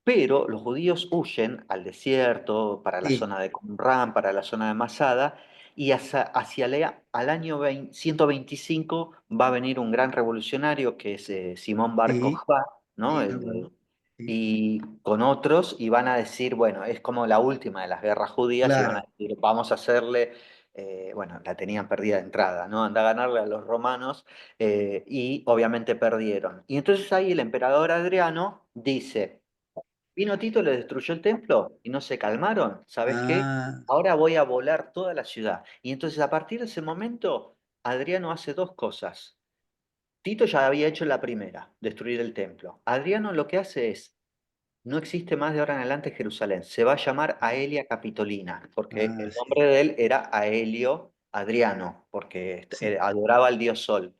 Pero los judíos huyen al desierto, para la sí, zona de Qumran, para la zona de Masada, y al año 125 va a venir un gran revolucionario que es Simón Bar sí, Kokhba, ¿no? sí, me acuerdo. Sí, Y con otros, y van a decir, bueno, es como la última de las guerras judías, y van a claro. decir, vamos a hacerle, bueno, la tenían perdida de entrada, ¿no? Anda a ganarle a los romanos, y obviamente perdieron. Y entonces ahí el emperador Adriano dice, vino Tito, le destruyó el templo y no se calmaron. ¿Sabes qué? Ah, Ahora voy a volar toda la ciudad. Y entonces a partir de ese momento, Adriano hace dos cosas. Tito ya había hecho la primera, destruir el templo. Adriano lo que hace es, no existe más de ahora en adelante Jerusalén, se va a llamar Aelia Capitolina, porque ah, el sí, nombre de él era Aelio Adriano, porque sí. adoraba al dios Sol.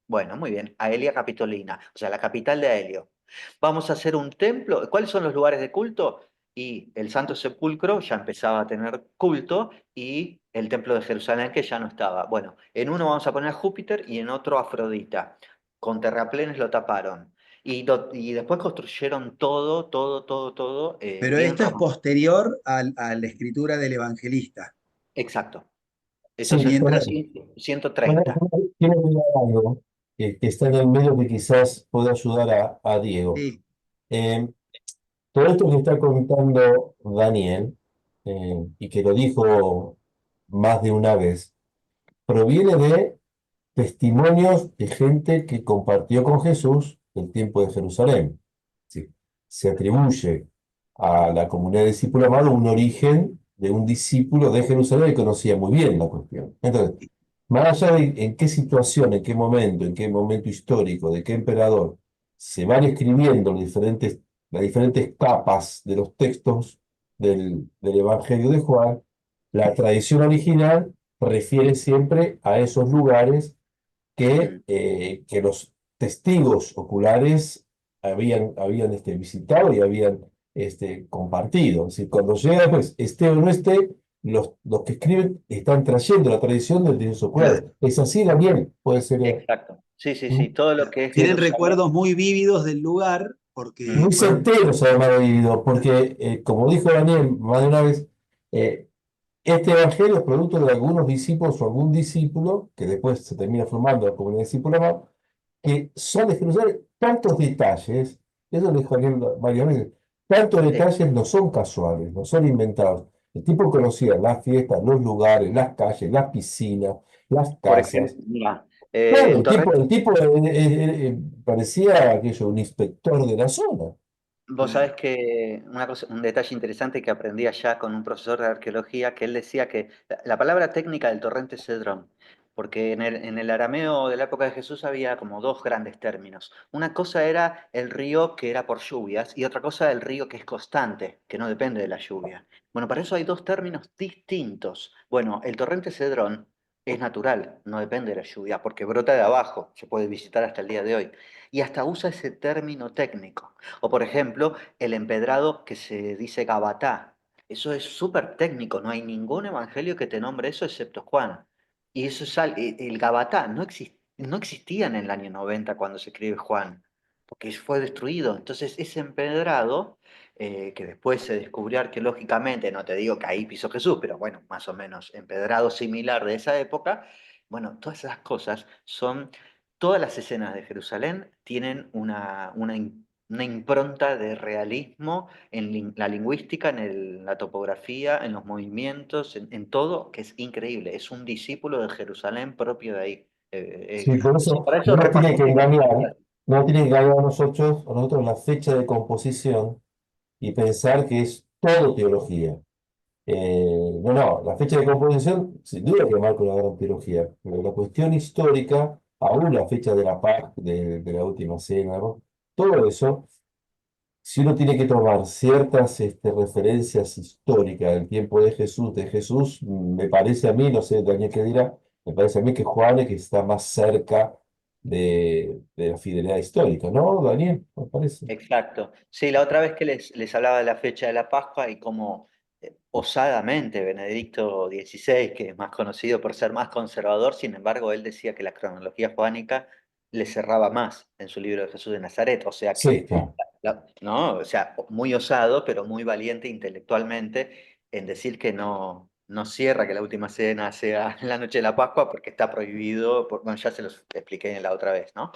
Bueno, muy bien, Aelia Capitolina, o sea, la capital de Aelio. Vamos a hacer un templo. ¿Cuáles son los lugares de culto? Y el Santo Sepulcro ya empezaba a tener culto y el templo de Jerusalén que ya no estaba. Bueno, en uno vamos a poner a Júpiter y en otro a Afrodita. Con terraplenes lo taparon. Y después construyeron todo, todo, todo, todo, Pero bien esto es romano. posterior a la escritura del evangelista. Exacto. Sí, Eso es Mientras, 130. quiero mirar algo que está en el medio que quizás pueda ayudar a Diego. sí, Eh, Todo esto que está contando Daniel, y que lo dijo más de una vez, proviene de testimonios de gente que compartió con Jesús el tiempo de Jerusalén. Sí, se atribuye a la comunidad de discípulos amados un origen de un discípulo de Jerusalén que conocía muy bien la cuestión. Entonces, más allá de en qué situación, en qué momento histórico, de qué emperador, se van escribiendo las diferentes capas de los textos del Evangelio de Juan, la tradición original refiere siempre a esos lugares Mm. que los testigos oculares habían visitado y habían compartido. Es decir, cuando llega, pues, esté o no esté, los que escriben están trayendo la tradición de testigos oculares. claro. Es así, Daniel, puede ser. Exacto. Sí, sí, ¿Mm? sí. Todo lo que es Tienen Jerusalén. recuerdos muy vívidos del lugar porque Muy Mm. fueron... certeros, además, David, porque, como dijo Daniel más de una vez, eh, este evangelio es producto de algunos discípulos o algún discípulo, que después se termina formando la comunidad discípula, que son de Jerusalén, tantos detalles, eso lo dijo Daniel varias veces, tantos eh, detalles no son casuales, no son inventados. El tipo conocía las fiestas, los lugares, las calles, las piscinas, las por casas. ejemplo, mira, Claro, el torrente. el tipo parecía aquello, un inspector de la zona. Vos Claro, sabés que una cosa, un detalle interesante que aprendí allá con un profesor de arqueología, que él decía que la palabra técnica del torrente Cedrón, porque en el arameo de la época de Jesús había como dos grandes términos. Una cosa era el río que era por lluvias y otra cosa el río que es constante, que no depende de la lluvia. Bueno, para eso hay dos términos distintos. Bueno, el torrente Cedrón es natural, no depende de la lluvia, porque brota de abajo, se puede visitar hasta el día de hoy. Y hasta usa ese término técnico. O por ejemplo, el empedrado que se dice Gabatá. Eso es súper técnico, no hay ningún evangelio que te nombre eso excepto Juan. Y eso es el Gabatá no existía en el año 90 cuando se escribe Juan, porque fue destruido. Entonces ese empedrado, que después se descubrió arqueológicamente, no te digo que ahí pisó Jesús, pero bueno, más o menos empedrado similar de esa época, bueno, todas esas cosas son todas las escenas de Jerusalén tienen una impronta de realismo en la lingüística, en la topografía, en los movimientos, en todo, que es increíble. Es un discípulo de Jerusalén propio de ahí. Sí, por eso Para eso no tiene repasó que todas las engañar, ciudades. no tiene que engañar a nosotros la fecha de composición y pensar que es todo teología. No, no, la fecha de composición sin duda que marca una gran teología, pero la cuestión histórica aún la fecha de la paz, de la última cena, ¿no? Todo eso, si uno tiene que tomar ciertas referencias históricas del tiempo de Jesús, me parece a mí, no sé, Daniel qué dirá, me parece a mí que Juan es que está más cerca de la fidelidad histórica, ¿no, Daniel? Me parece. Exacto. Sí, la otra vez que les hablaba de la fecha de la Pascua y cómo osadamente Benedicto XVI, que es más conocido por ser más conservador, sin embargo, él decía que la cronología judánica le cerraba más en su libro de Jesús de Nazaret. O sea Sí, que, claro. ¿no? O sea, muy osado, pero muy valiente intelectualmente en decir que no cierra que la última cena sea en la noche de la Pascua porque está prohibido, bueno, ya se los expliqué en la otra vez, ¿no?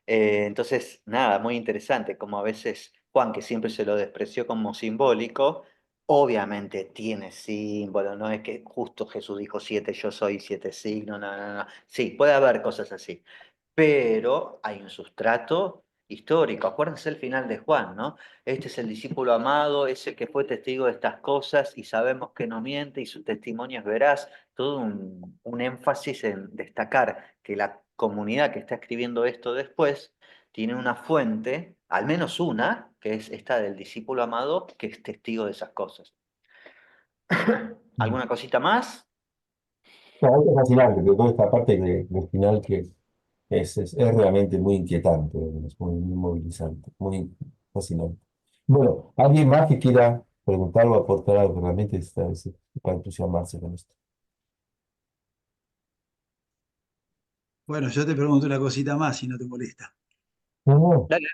Entonces, nada, muy interesante, como a veces Juan, que siempre se lo despreció como simbólico, obviamente tiene símbolo, no es que justo Jesús dijo siete, yo soy siete signos, no, no, no. Sí, puede haber cosas así, pero hay un sustrato histórico. Acuérdense el final de Juan, ¿no? Este es el discípulo amado, es el que fue testigo de estas cosas y sabemos que no miente y su testimonio es veraz. Todo un énfasis en destacar que la comunidad que está escribiendo esto después tiene una fuente, al menos una, que es esta del discípulo amado, que es testigo de esas cosas. ¿Alguna cosita más? No, es fascinante, pero toda esta parte del final que es realmente muy inquietante, es muy movilizante, muy fascinante. Bueno, ¿alguien más que quiera preguntar o aportar algo? Realmente para entusiasmarse con esto. Bueno, yo te pregunto una cosita más, si no te molesta. No, no, Dale.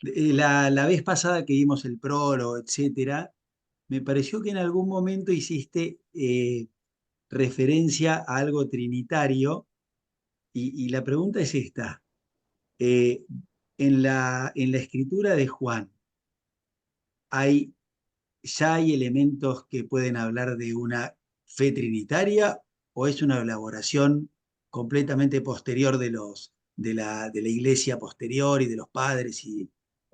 La vez pasada que vimos el prólogo, etcétera, me pareció que en algún momento hiciste referencia a algo trinitario y la pregunta es esta. Eh, en la escritura de Juan, ¿hay, ya hay elementos que pueden hablar de una fe trinitaria o es una elaboración completamente posterior de la iglesia posterior y de los padres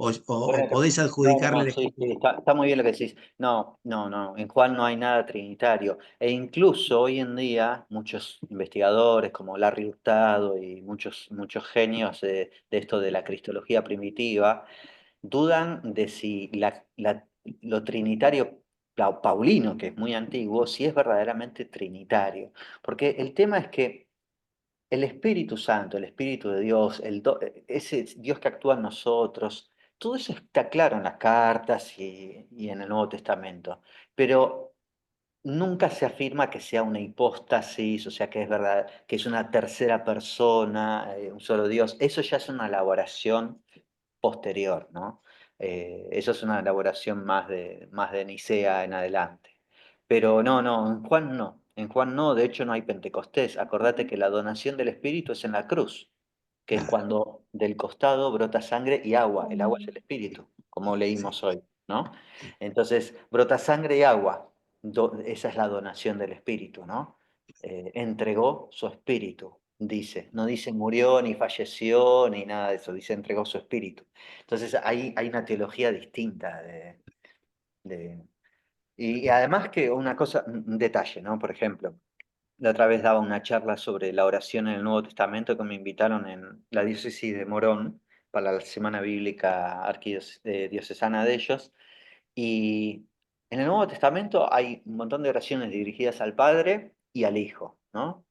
o Bueno, podés no, adjudicarle no, la sí, sí, escritura? está muy bien lo que decís. No, no, no, en Juan no hay nada trinitario. E incluso hoy en día muchos investigadores como Larry Hurtado y muchos genios de esto de la cristología primitiva dudan de si lo trinitario paulino, que es muy antiguo, si es verdaderamente trinitario. Porque el tema es que el Espíritu Santo, el Espíritu de Dios, ese Dios que actúa en nosotros, todo eso está claro en las cartas y en el Nuevo Testamento, pero nunca se afirma que sea una hipóstasis, o sea, que es verdad, que es una tercera persona, un solo Dios. Eso ya es una elaboración posterior, ¿no? Eso es una elaboración más de Nicea en adelante. Pero no, no, en Juan no. En Juan no, de hecho no hay Pentecostés. Acordate que la donación del Espíritu es en la cruz, que es Claro, cuando del costado brota sangre y agua. El agua es el Espíritu, como sí, leímos hoy, ¿no? sí. Entonces, brota sangre y agua. Esa es la donación del Espíritu, ¿no? Entregó su Espíritu, dice. No dice murió, ni falleció, ni nada de eso. Dice entregó su Espíritu. Entonces, hay una teología distinta de, y además que una cosa, un detalle, ¿no? Por ejemplo, la otra vez daba una charla sobre la oración en el Nuevo Testamento que me invitaron en la diócesis de Morón para la Semana Bíblica Arquidiocesana de ellos. Y en el Nuevo Testamento hay un montón de oraciones dirigidas al Padre y al Hijo, ¿no?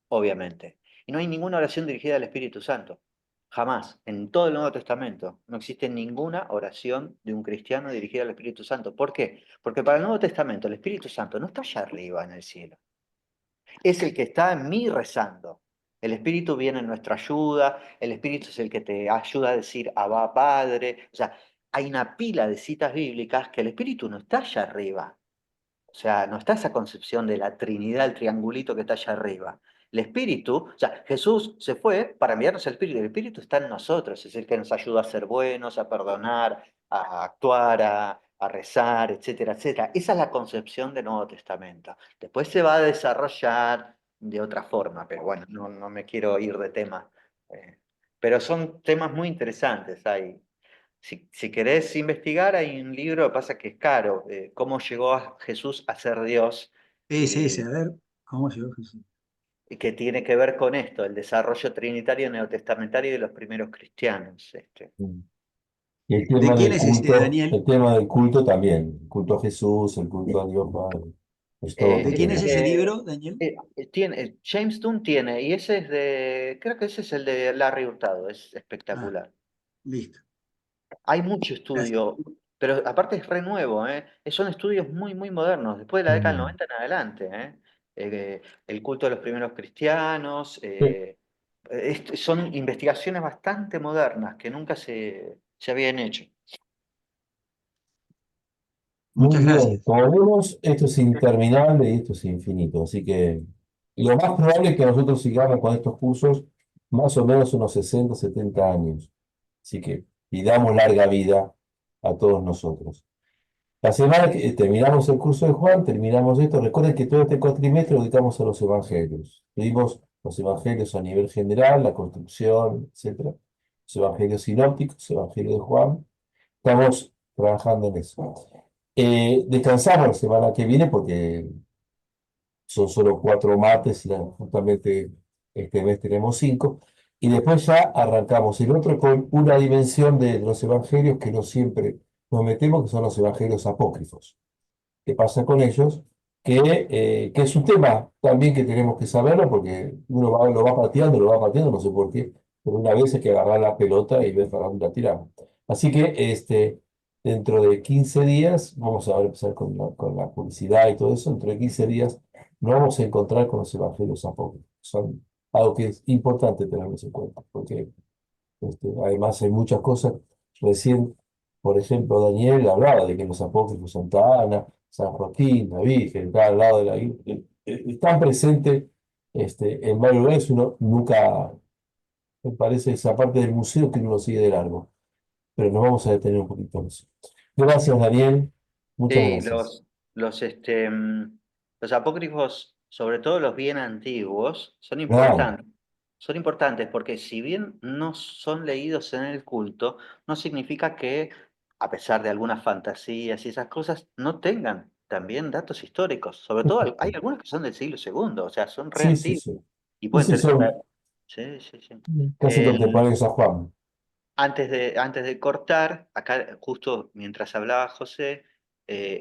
Obviamente. Y no hay ninguna oración dirigida al Espíritu Santo. Jamás. En todo el Nuevo Testamento no existe ninguna oración de un cristiano dirigida al Espíritu Santo. ¿Por qué? Porque para el Nuevo Testamento el Espíritu Santo no está allá arriba en el cielo. Es el que está en mí rezando. El Espíritu viene en nuestra ayuda, el Espíritu es el que te ayuda a decir Abba Padre. O sea, hay una pila de citas bíblicas que el Espíritu no está allá arriba. O sea, no está esa concepción de la Trinidad, el triangulito que está allá arriba. El Espíritu, o sea, Jesús se fue para enviarnos el Espíritu. El Espíritu está en nosotros, es el que nos ayuda a ser buenos, a perdonar, a actuar, a rezar, etcétera, etcétera. Esa es la concepción del Nuevo Testamento. Después se va a desarrollar de otra forma, pero bueno, no me quiero ir de tema. Eh, pero son temas muy interesantes. Si querés investigar, hay un libro, pasa que es caro, cómo llegó a Jesús a ser Dios. Es ese, Y a ver, ¿cómo llegó Jesús? que tiene que ver con esto, el desarrollo trinitario neotestamentario de los primeros cristianos. Y el ¿De tema quién del es ese, culto, Daniel? el tema del culto también, el culto a Jesús, el culto a Dios Padre, es todo ¿De otro quién es tema. ese libro, Daniel? James Dunn tiene, y ese es creo que ese es el de Larry Hurtado, es Ah, espectacular. listo. Hay mucho Gracias. estudio, pero aparte es re nuevo, ¿eh? Son estudios muy, muy modernos, después de la década del Mm. 90 en adelante, ¿eh? El culto de los primeros cristianos, Sí, son investigaciones bastante modernas que nunca se habían hecho. muy Muchas bien, gracias. como vemos, esto es interminable y esto es infinito, así que lo más probable es que nosotros sigamos con estos cursos más o menos unos 60, 70 años. Así que pidamos larga vida a todos nosotros. La semana que terminamos el curso de Juan, terminamos esto. Recuerden que todo este cuatrimestre lo dedicamos a los evangelios. Tuvimos los evangelios a nivel general, la construcción, etcétera. Los evangelios sinópticos, el evangelio de Juan. Estamos trabajando en eso. Descansamos la semana que viene porque son solo 4 martes y justamente este mes tenemos 5. Y después ya arrancamos el otro con una dimensión de los evangelios que no siempre nos metemos, que son los evangelios apócrifos. ¿Qué pasa con ellos? Que es un tema también que tenemos que saberlo porque uno lo va pateando, no sé por qué, pero una vez hay que agarrar la pelota y ver para dónde la tiramos. Así que dentro de 15 días, vamos a empezar con la publicidad y todo eso, dentro de 15 días nos vamos a encontrar con los evangelios apócrifos. Son algo que es importante tenerlos en cuenta, porque además hay muchas cosas. Recién, por ejemplo, Daniel hablaba de que los apócrifos Santa Ana, San Joaquín, la Virgen, está al lado de la están presentes en varios lugares. Uno nunca, me parece, esa parte del museo que uno lo sigue de largo. Pero nos vamos a detener un poquito en eso. Gracias, Daniel. Muchas Sí, gracias. los apócrifos, sobre todo los bien antiguos, son Claro, importantes. Son importantes porque si bien no son leídos en el culto, no significa que, a pesar de algunas fantasías y esas cosas, no tengan también datos históricos. Sobre todo hay algunos que son del siglo segundo, o sea, son re sí, sí, antiguos sí. y Sí, pueden sí, tener... son Sí, sí, sí. casi contemporáneos a Juan. Antes de cortar, acá justo mientras hablaba José,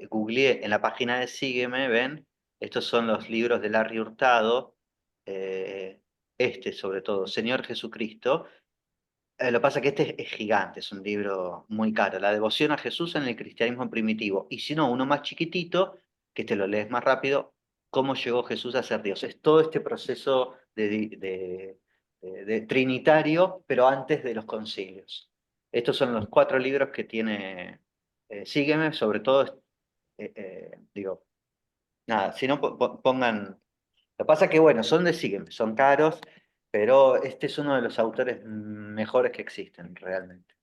googleé en la página de Sígueme, ven, estos son los libros de Larry Hurtado, eh, sobre todo, Señor Jesucristo. Lo que pasa es que este es gigante, es un libro muy caro, La devoción a Jesús en el cristianismo primitivo. Y si no, uno más chiquitito, que te lo lees más rápido, Cómo llegó Jesús a ser Dios. Es todo este proceso de trinitario, pero antes de los concilios. Estos son los 4 libros que tiene Sígueme, sobre todo, digo, nada, si no pongan... Lo que pasa es que, bueno, son de Sígueme, son caros, pero este es uno de los autores mejores que existen realmente.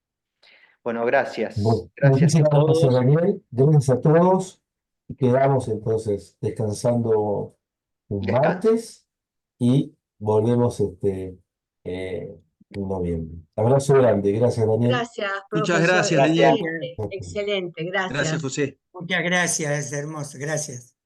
Bueno, gracias. Gracias a Muchísimas gracias, todos. Daniel. Gracias a todos. Y quedamos entonces descansando un Descansen. martes y volvemos eh, en noviembre. Abrazo grande. Gracias, Daniel. Gracias, Muchas profesor. gracias, Daniel. Excelente, excelente. Gracias, Gracias. José. Muchas gracias, es hermoso, gracias.